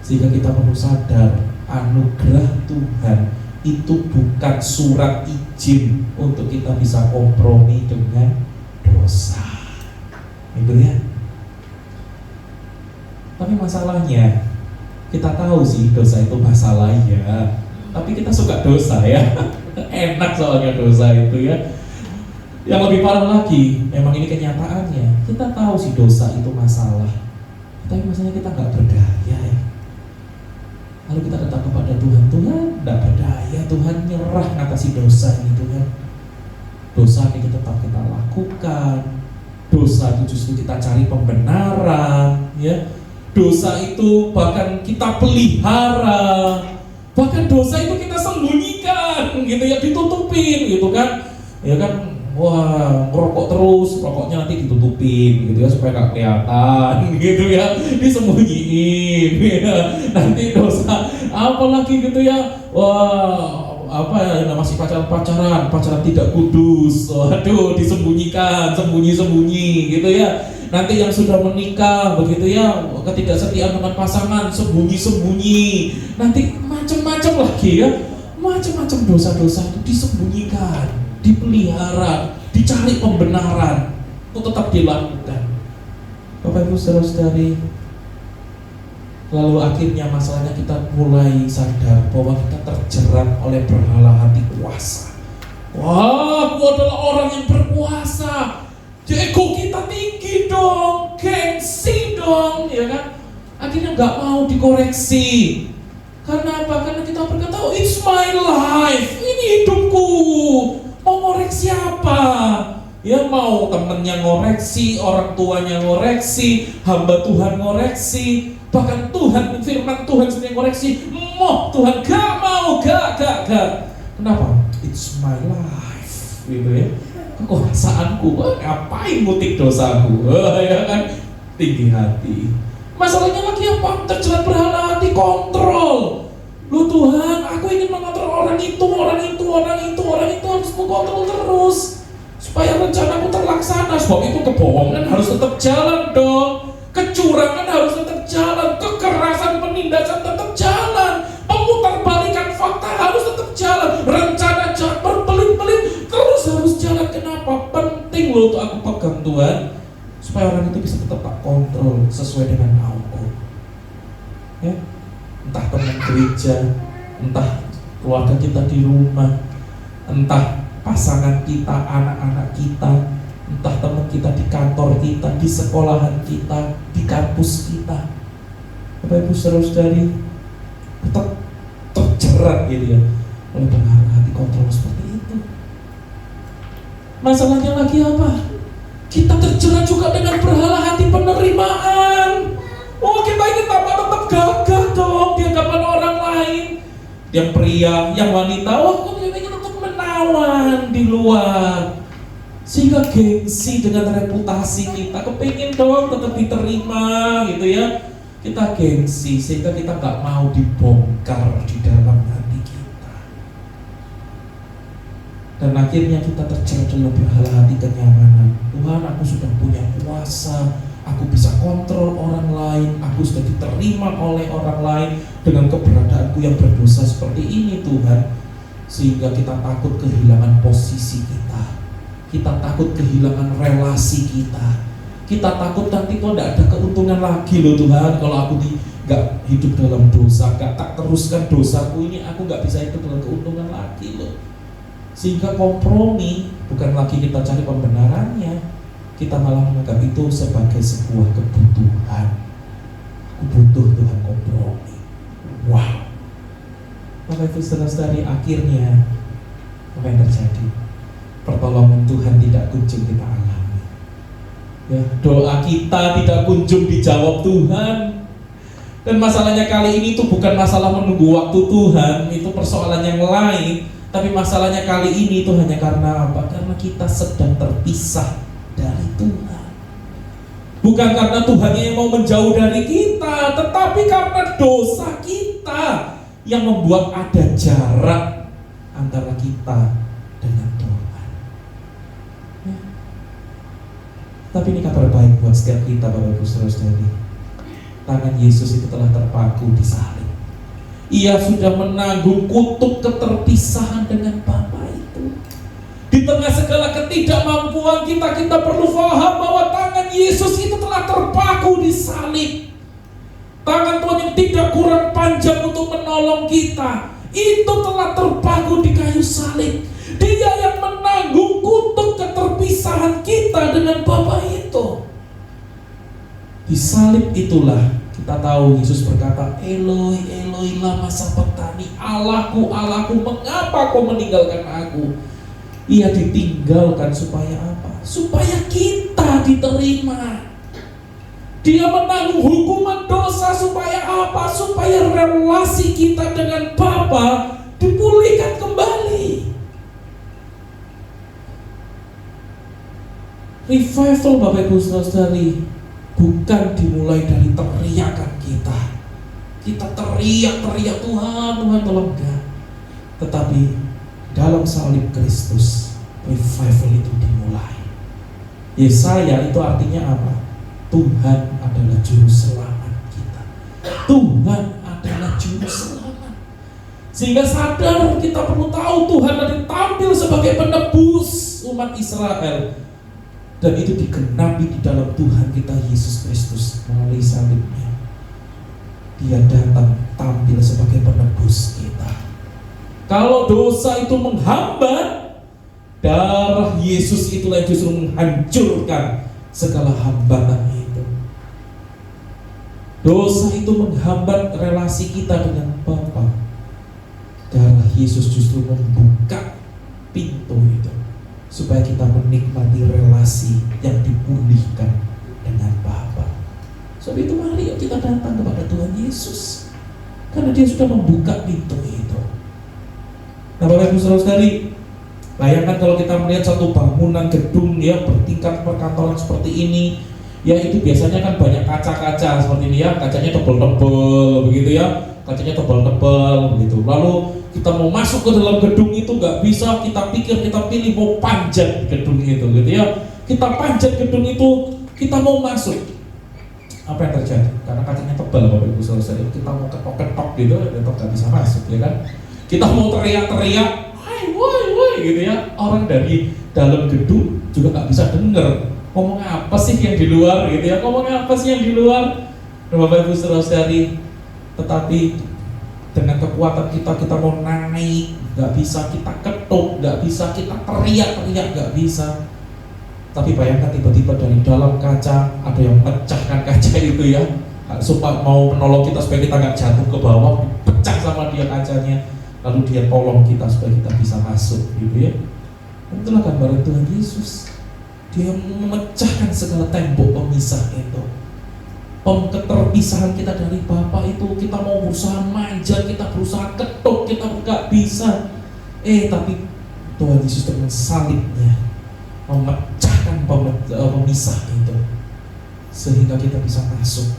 S1: Sehingga kita perlu sadar anugerah Tuhan itu bukan surat izin untuk kita bisa kompromi dengan dosa. Itu ya. Tapi masalahnya, kita tahu sih dosa itu masalahnya, tapi kita suka dosa ya. Enak soalnya dosa itu ya. Yang lebih parah lagi, memang ini kenyataannya. Kita tahu sih dosa itu masalah, tapi masalahnya kita nggak berdaya ya. Lalu kita datang kepada Tuhan, Tuhan tidak berdaya, Tuhan nyerah ngatasi dosa ini Tuhan. Dosa ini tetap kita lakukan, dosa itu justru kita cari pembenaran, ya. Dosa itu bahkan kita pelihara, bahkan dosa itu kita sembunyikan, gitu ya, ditutupin, gitu kan, ya kan. Wah, ngerokok terus, rokoknya nanti ditutupin gitu ya supaya gak kelihatan gitu ya, disembunyiin ya. Nanti dosa apalagi gitu ya, wah apa ya, masih pacaran tidak kudus, waduh disembunyikan, sembunyi gitu ya. Nanti yang sudah menikah begitu ya, ketidaksetiaan dengan pasangan sembunyi, nanti macam-macam lagi ya, macam-macam dosa-dosa itu disembunyikan, dipelihara, dicari pembenaran untuk tetap dilakukan. Bapak Ibu Saudara-saudari, lalu akhirnya masalahnya kita mulai sadar bahwa kita terjerat oleh berhala hati kuasa. Wah, aku adalah orang yang berkuasa, ego kita tinggi dong, gengsi dong, ya kan? Akhirnya nggak mau dikoreksi. Karena apa? Karena kita berkata, oh, it's my life, ini hidupku. Mau ngoreksi apa? Ya mau temennya ngoreksi, orang tuanya ngoreksi, hamba Tuhan ngoreksi, bahkan Tuhan, firman Tuhan sendiri ngoreksi. Mau Tuhan gak mau, gak. Kenapa? It's my life, gitu ya. Kekuasaanku, ngapain ngutik dosaku? Ya kan? Tinggi hati. Masalahnya lagi apa? Terjerat berhala hati, kontrol. Lu Tuhan, aku ingin mengontrol orang itu harus mengontrol terus supaya rencanaku terlaksana. terlaksana. Sebab itu kebohongan harus tetap jalan dong, kecurangan harus tetap jalan, kekerasan penindasan tetap jalan, pemutarbalikan fakta harus tetap jalan, rencana jahat berbelit-belit terus harus jalan. Kenapa? Penting loh untuk aku pegang Tuhan, supaya orang itu bisa tetap tak kontrol sesuai dengan mauku. Ya, entah teman gereja, entah keluarga kita di rumah, entah pasangan kita, anak-anak kita, entah teman kita di kantor kita, di sekolahan kita, di kampus kita. Bapak Ibu saudara-saudari, tetap terjerat gitu ya oleh pengaruh hati kontrol seperti itu. Masalahnya lagi apa? Kita terjerat juga dengan berhala hati penerimaan. Oh, kita ingin tampak tetap gagah dong di hadapan orang lain. Yang pria, yang wanita, oh kita ingin tetap menawan di luar. Sehingga gengsi dengan reputasi kita, kepingin dong tetap diterima gitu ya. Kita gengsi sehingga kita gak mau dibongkar di dalam hati kita. Dan akhirnya kita terjerat dalam berhala hati kenyamanan. Tuhan, aku sudah punya kuasa, aku bisa kontrol orang lain, aku sudah diterima oleh orang lain dengan keberadaanku yang berdosa seperti ini Tuhan. Sehingga kita takut kehilangan posisi kita takut kehilangan relasi kita takut nanti kok tidak ada keuntungan lagi loh Tuhan, kalau aku gak hidup dalam dosa, gak tak teruskan dosaku ini, aku gak bisa hidup dengan keuntungan lagi loh. Sehingga kompromi bukan lagi kita cari pembenarannya, kita malah menganggap itu sebagai sebuah kebutuhan. Aku butuh Tuhan kompromi. Wow. Maka itu saudara-saudari, akhirnya apa yang terjadi? Pertolongan Tuhan tidak kunjung kita alami. Ya, doa kita tidak kunjung dijawab Tuhan. Dan masalahnya kali ini tuh bukan masalah menunggu waktu Tuhan, itu persoalan yang lain. Tapi masalahnya kali ini itu hanya karena apa? Karena kita sedang terpisah dari Tuhan. Bukan karena Tuhan yang mau menjauh dari kita, tetapi karena dosa kita yang membuat ada jarak antara kita dengan Tuhan. Ya. Tapi ini kabar baik buat setiap kita, Bapak Ibu Saudara-saudari. Tangan Yesus itu telah terpaku di salib. Ia sudah menanggung kutuk keterpisahan dengan Bapa itu. Di tengah segala ketidakmampuan kita perlu paham bahwa tangan Yesus itu telah terpaku di salib. Tangan Tuhan yang tidak kurang panjang untuk menolong kita, itu telah terpaku di kayu salib. Dia yang menanggung kutuk keterpisahan kita dengan Bapa itu. Di salib itulah kita tahu Yesus berkata, Eloi, Eloi lama sabachthani, Allahku, Allahku, mengapa kau meninggalkan aku? Ia ditinggalkan supaya apa? Supaya kita diterima. Dia menanggung hukuman dosa supaya apa? Supaya relasi kita dengan Bapa dipulihkan kembali. Revival, Bapak Ibu Saudara-saudari, bukan dimulai dari teriakan kita. Kita teriak-teriak Tuhan, Tuhan tolong enggak. Tetapi dalam salib Kristus, revival itu dimulai. Yesaya itu artinya apa? Tuhan adalah juru selamat kita. Tuhan adalah juru selamat. Sehingga sadar kita perlu tahu Tuhan ada tampil sebagai penebus umat Israel. Dan itu digenapi di dalam Tuhan kita Yesus Kristus melalui salibnya. Dia datang tampil sebagai penebus kita. Kalau dosa itu menghambat, darah Yesus itulah yang justru menghancurkan segala hambatan itu. Dosa itu menghambat relasi kita dengan Bapa. Darah Yesus justru membuka pintu itu supaya kita menikmati relasi yang dipulihkan dengan Bapa. Sebab itu mari kita datang kepada Tuhan Yesus, karena Dia sudah membuka pintu itu. Nah, Bapak Ibu Saudara-saudari, bayangkan kalau kita melihat satu bangunan gedung ya bertingkat perkantoran seperti ini, ya itu biasanya kan banyak kaca-kaca seperti ini ya, kacanya tebal-tebal begitu ya, kacanya tebal-tebal begitu. Lalu kita mau masuk ke dalam gedung itu nggak bisa kita pikir, kita pilih mau panjat gedung itu gitu ya. kita panjat gedung itu, kita mau masuk. Apa yang terjadi? Karena kacanya tebal Bapak Ibu Saudara, kita mau ketok-ketok gitu, tetap gak bisa masuk, ya kan? Kita mau teriak-teriak, woi gitu ya, orang dari dalam gedung juga gak bisa denger ngomong apa sih yang di luar gitu ya, ngomong apa sih yang di luar. Bapak Ibu Saudara-saudari, tetapi dengan kekuatan kita mau naik, gak bisa, kita ketuk gak bisa, kita teriak-teriak gak bisa. Tapi bayangkan tiba-tiba dari dalam kaca ada yang pecahkan kaca itu ya, supaya mau menolong kita supaya kita gak jatuh ke bawah, pecah sama dia kacanya, lalu dia tolong kita supaya kita bisa masuk gitu ya. Itulah gambaran Tuhan Yesus. Dia memecahkan segala tembok pemisah itu. Keterpisahan kita dari Bapa itu, kita mau berusaha manja, kita berusaha ketuk, kita gak bisa. Tapi Tuhan Yesus dengan salibnya memecahkan pemisah itu, sehingga kita bisa masuk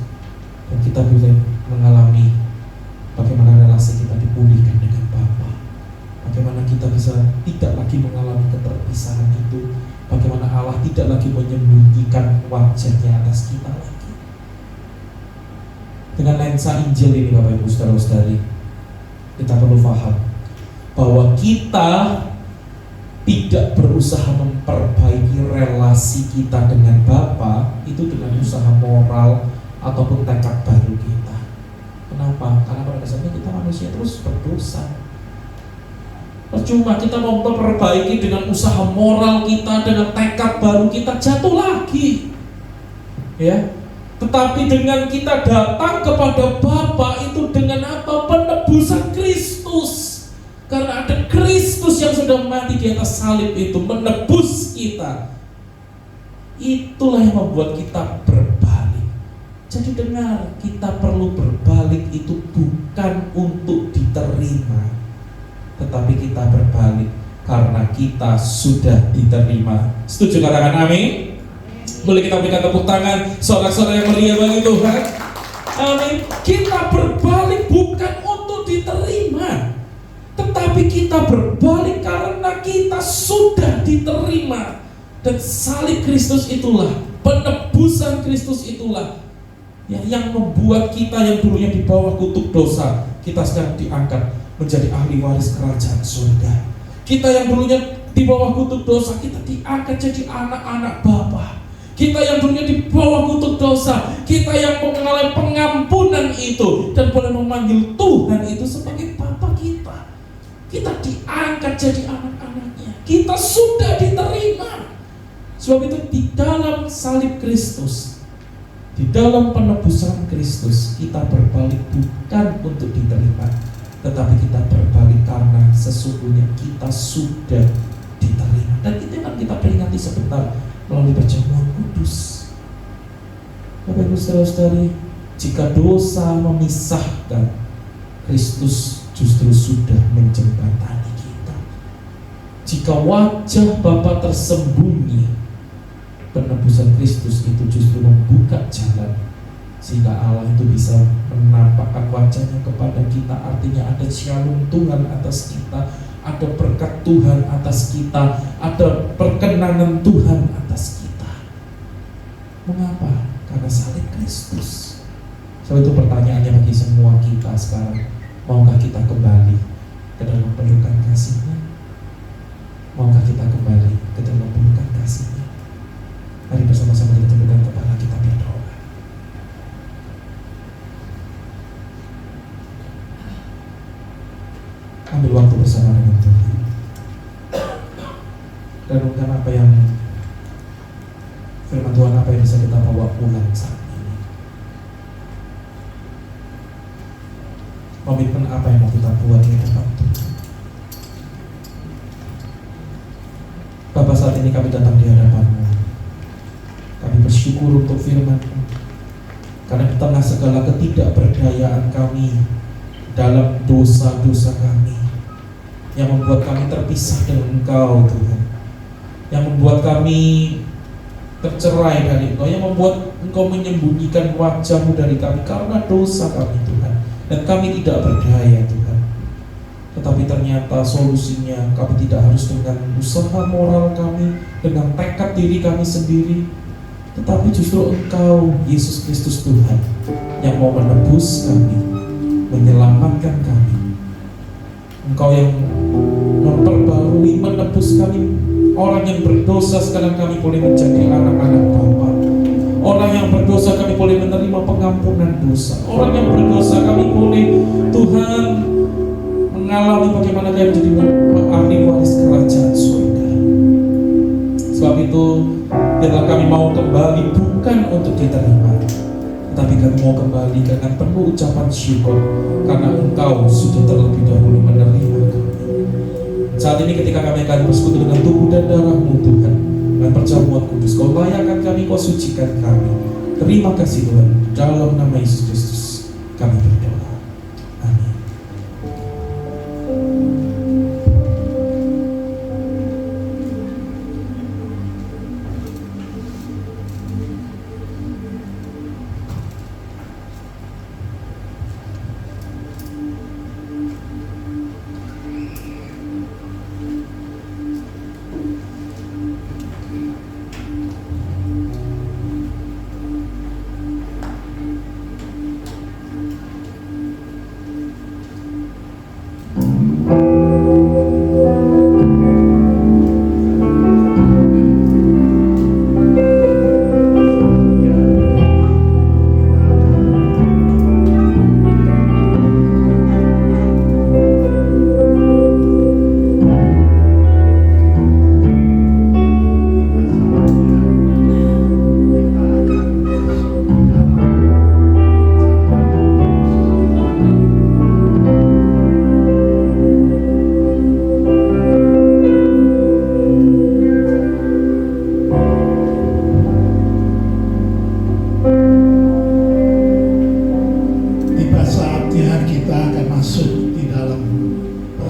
S1: dan kita boleh mengalami bagaimana relasi kita dipulihkan dengan Bapa, bagaimana kita bisa tidak lagi mengalami keterpisahan itu, bagaimana Allah tidak lagi menyembunyikan wajahnya atas kita lagi. Dengan lensa Injil ini Bapak Ibu Saudara-saudari, kita perlu paham bahwa kita tidak berusaha memperbaiki relasi kita dengan Bapa itu dengan usaha moral ataupun tekad baru kita. Kenapa? Karena pada dasarnya kita manusia terus berdosa. Percuma kita mau memperbaiki dengan usaha moral kita, dengan tekad baru kita, jatuh lagi. Ya. Tetapi dengan kita datang kepada Bapa itu dengan apa? Penebusan Kristus. Karena ada Kristus yang sudah mati di atas salib itu menebus kita. Itulah yang membuat kita berbalik. Jadi dengar, kita perlu berbalik itu bukan untuk diterima, tetapi kita berbalik karena kita sudah diterima. Setuju katakan amin? Boleh kita berikan tepuk tangan sorak-sorak yang meriah bagi Tuhan. Amin. Kita berbalik bukan untuk diterima, tetapi kita berbalik karena kita sudah diterima. Dan salib Kristus itulah, penebusan Kristus itulah yang membuat kita yang dulunya di bawah kutuk dosa, kita sekarang diangkat menjadi ahli waris kerajaan surga. Kita yang dulunya di bawah kutuk dosa, kita diangkat jadi anak-anak Bapa. Kita yang dulunya di bawah kutuk dosa, kita yang mengalami pengampunan itu dan boleh memanggil Tuhan itu sebagai Bapa kita. Kita diangkat jadi anak-anaknya. Kita sudah diterima. Sebab itu di dalam salib Kristus, di dalam penebusan Kristus, kita berbalik bukan untuk diterima, tetapi kita berbalik karena sesungguhnya kita sudah diterima. Dan itu akan kita peringati sebentar melalui perjamuan kudus. Bapak Ibu Saudara-saudari, jika dosa memisahkan, Kristus justru sudah menjembatani kita. Jika wajah Bapa tersembunyi, penebusan Kristus itu justru membuka jalan sehingga Allah itu bisa menampakkan wajahnya kepada kita. Artinya ada shalom Tuhan atas kita, ada berkat Tuhan atas kita, ada perkenanan Tuhan atas kita. Mengapa? Karena salib Kristus. So itu pertanyaannya bagi semua kita sekarang. Maukah kita kembali ke dalam pelukan kasih-Nya? Maukah kita kembali ke dalam pelukan kasih-Nya? Mari bersama-sama kita tundukkan kepala, kita berdoa. Ambil waktu bersama dengan Tuhan. Renungkan apa yang firman Tuhan, apa yang bisa kita bawa pulang saat ini. Komitmen apa yang mau kita buat di hadapan Tuhan. Bapa, saat ini kami datang di hadapan-Mu. Kami bersyukur untuk firman-Mu, karena di tengah segala ketidakberdayaan kami dalam dosa-dosa kami yang membuat kami terpisah dengan Engkau Tuhan, yang membuat kami tercerai dari Engkau, yang membuat Engkau menyembunyikan wajah-Mu dari kami karena dosa kami Tuhan, dan kami tidak berdaya Tuhan. Tetapi ternyata solusinya kami tidak harus dengan usaha moral kami, dengan tekad diri kami sendiri, tetapi justru Engkau, Yesus Kristus Tuhan, yang mau menebus kami, menyelamatkan kami. Engkau yang memperbarui, menebus kami. Orang yang berdosa sekarang kami boleh menjadi anak-anak Bapa. Orang yang berdosa kami boleh menerima pengampunan dosa. Orang yang berdosa kami boleh, Tuhan, mengalami bagaimana dia menjadi ahli waris kerajaan surga. Sebab itu, biarlah kami mau kembali bukan untuk diterima, tetapi kami mau kembali dengan penuh ucapan syukur karena Engkau sudah terlebih dahulu menerima kami. Saat ini ketika kami akan bersekutu dengan tubuh dan darah-Mu Tuhan, dengan perjamuan kudus, Kau layakkan kami, Kau sucikan kami. Terima kasih Tuhan, dalam nama Yesus Kristus kami berdoa. Amin.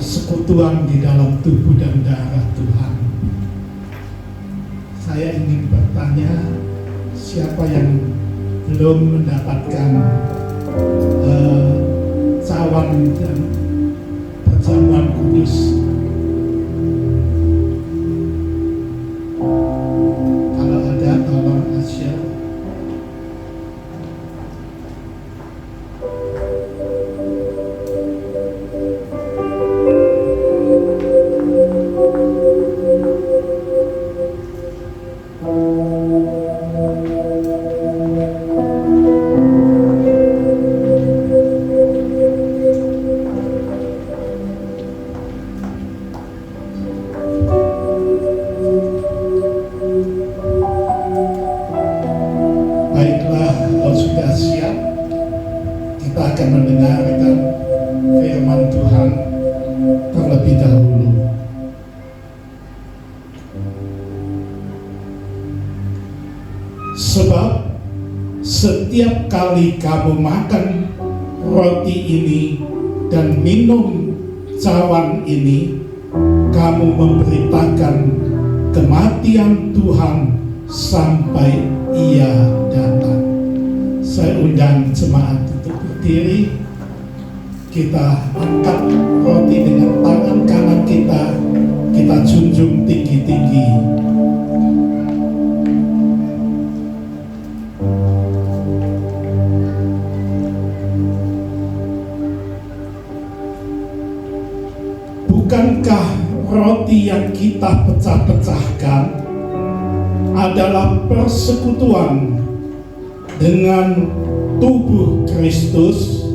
S3: persekutuan di dalam tubuh dan darah Tuhan. Saya ingin bertanya, siapa yang belum mendapatkan cawan dan perjamuan kudus? Kalau ada, tolong share. Baiklah, kalau sudah siap, kita akan mendengarkan firman Tuhan terlebih dahulu. Sebab setiap kali kamu makan roti ini dan minum cawan ini, kamu memberitakan kematian Tuhan sampai Ia datang. Saya undang jemaat untuk berdiri. Kita angkat roti dengan tangan kanan kita junjung tinggi-tinggi. Bukankah roti yang kita pecah-pecahkan adalah persekutuan dengan tubuh Kristus?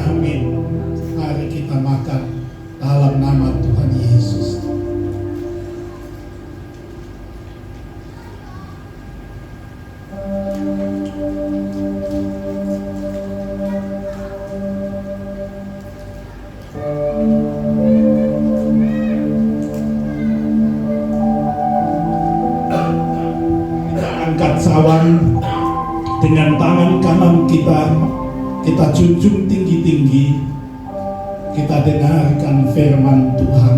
S3: Amin. Mari kita makan dalam nama Tuhan Yesus. Angkat cawan dengan tangan kanan kita junjung tinggi-tinggi. Kita dengarkan firman Tuhan.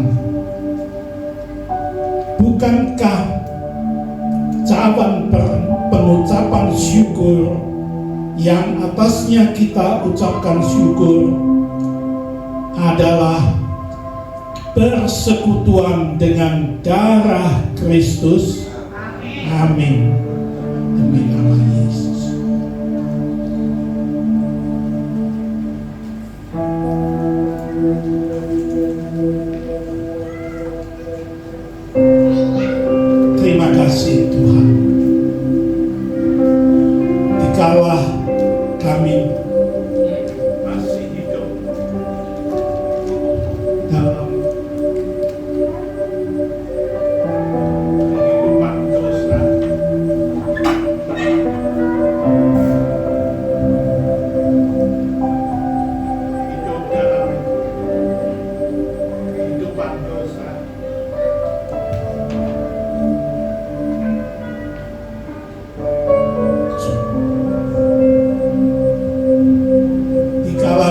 S3: Bukankah cawan pengucapan syukur yang atasnya kita ucapkan syukur adalah persekutuan dengan darah Kristus. Amin. Demi nama Yesus. Terima kasih Tuhan. Dikala kami masih hidup dalam kehidupan dosa, hidup dalam kehidupan dosa, dikala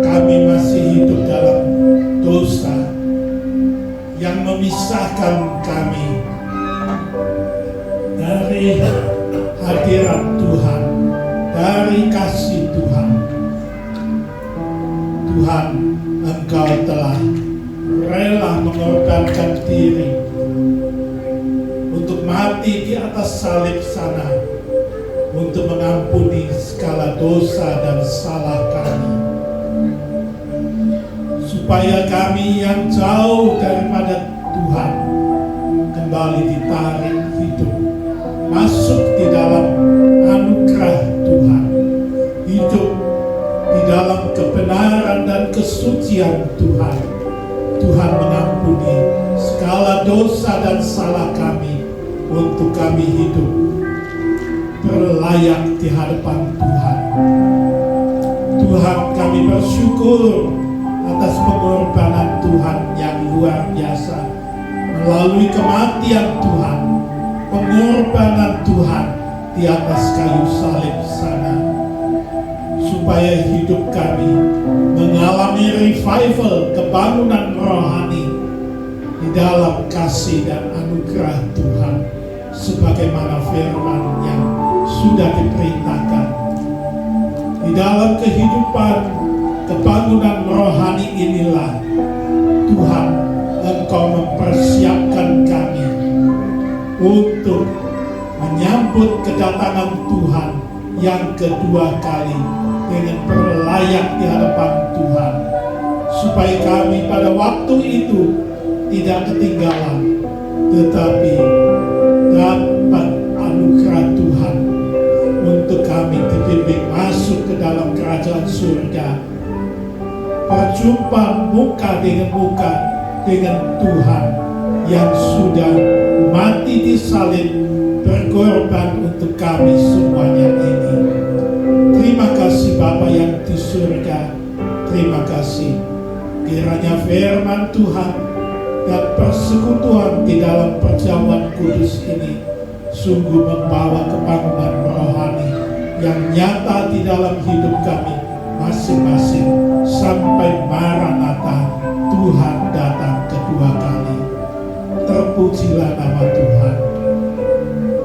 S3: kami masih hidup dalam dosa yang memisahkan kami dari hadirat Tuhan, dari kasih Tuhan. Tuhan, Engkau telah rela mengorbankan diri untuk mati di atas salib sana, untuk mengampuni segala dosa dan salah kami, supaya kami yang jauh daripada Tuhan kembali ditarik hidup, masuk di dalam anugerah Tuhan, hidup di dalam kebenaran dan kesucian Tuhan. Tuhan mengampuni segala dosa dan salah kami, untuk kami hidup berlayak di hadapan Tuhan. Tuhan, kami bersyukur atas pengorbanan Tuhan yang luar biasa, melalui kematian Tuhan, pengorbanan Tuhan di atas kayu salib sana, supaya hidup kami mengalami revival, kebangunan rohani di dalam kasih dan anugerah Tuhan, sebagaimana firman yang sudah diperintahkan. Di dalam kehidupan kebangunan rohani inilah Tuhan, Engkau mempersiapkan kami untuk menyambut kedatangan Tuhan yang kedua kali dengan berlayak di hadapan Tuhan, supaya kami pada waktu itu tidak ketinggalan, tetapi dapat anugerah Tuhan untuk kami dibimbing masuk ke dalam kerajaan surga, berjumpa muka dengan Tuhan yang sudah mati di salib, berkorban untuk kami semuanya ini. Terima kasih Bapa yang di surga, terima kasih. Kiranya firman Tuhan dan persekutuan di dalam perjamuan kudus ini sungguh membawa kebangunan rohani yang nyata di dalam hidup kami masing-masing, sampai Maranatha, Tuhan datang kedua kali. Terpujilah nama Tuhan.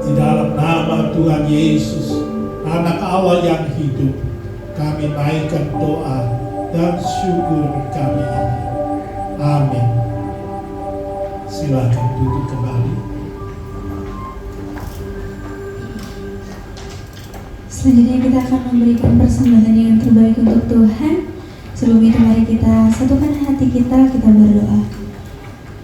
S3: Di dalam nama Tuhan Yesus, Anak Allah yang hidup, kami naikkan doa dan syukur kami ini. Amin. Silakan duduk kembali.
S2: Selanjutnya kita akan memberikan persembahan yang terbaik untuk Tuhan. Sebelum itu mari kita satukan hati kita berdoa.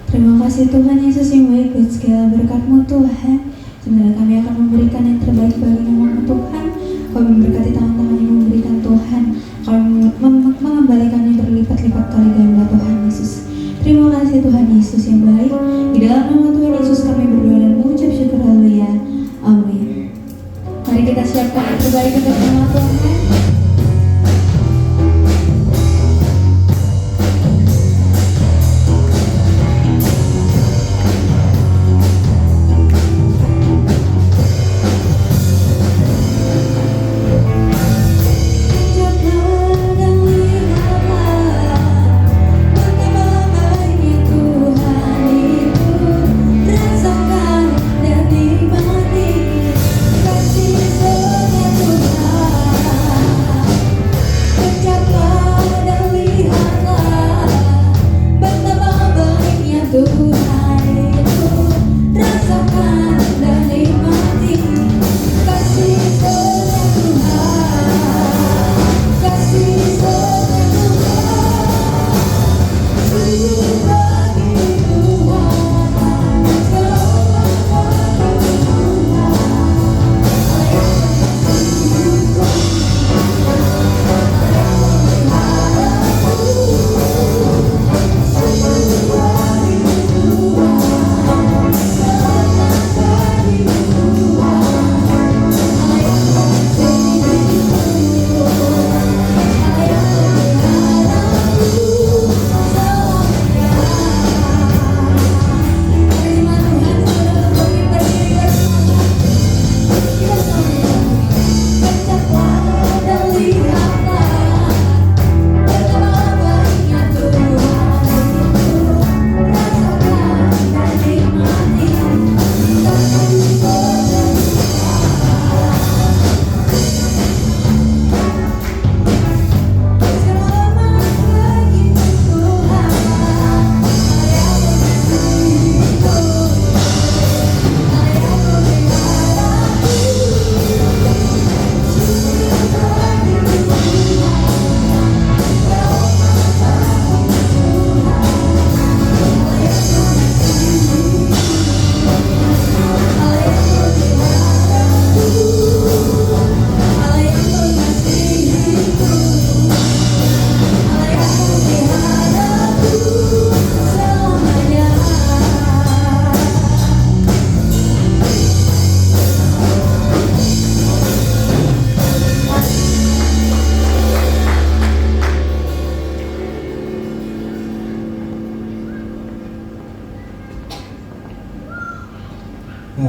S2: Terima kasih Tuhan Yesus yang baik buat segala berkat-Mu Tuhan. Sebenarnya kami akan memberikan yang terbaik bagi nama Tuhan. Kami memberkati tangan-tangan yang memberikan Tuhan. Kami mengembalikannya berlipat-lipat kali ganda Tuhan Yesus. Terima kasih Tuhan Yesus yang baik. Di dalam nama Tuhan Yesus kami berdoa dan mengucap syukur, haleluya. Amin. Mari kita siapkan yang terbaik untuk nama Tuhan.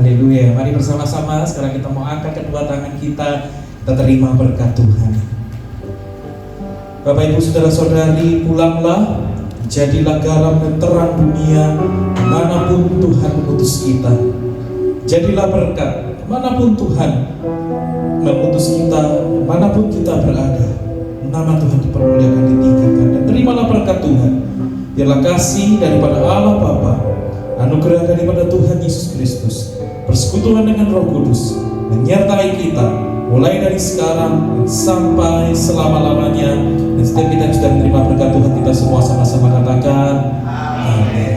S1: Haleluya. Mari bersama-sama sekarang kita mau angkat kedua tangan kita terima berkat Tuhan. Bapak Ibu saudara-saudari, pulanglah, jadilah garam dan terang dunia dimanapun Tuhan mengutus kita. Jadilah berkat manapun Tuhan mengutus kita, manapun kita berada. Nama Tuhan dipermuliakan, ditinggikan, dan terimalah berkat Tuhan. Biarlah kasih daripada Allah Bapa, anugerah daripada Tuhan Yesus Kristus, persekutuan dengan Roh Kudus menyertai kita mulai dari sekarang sampai selama-lamanya. Dan setiap kita yang sudah menerima berkat Tuhan, kita semua sama-sama katakan amin.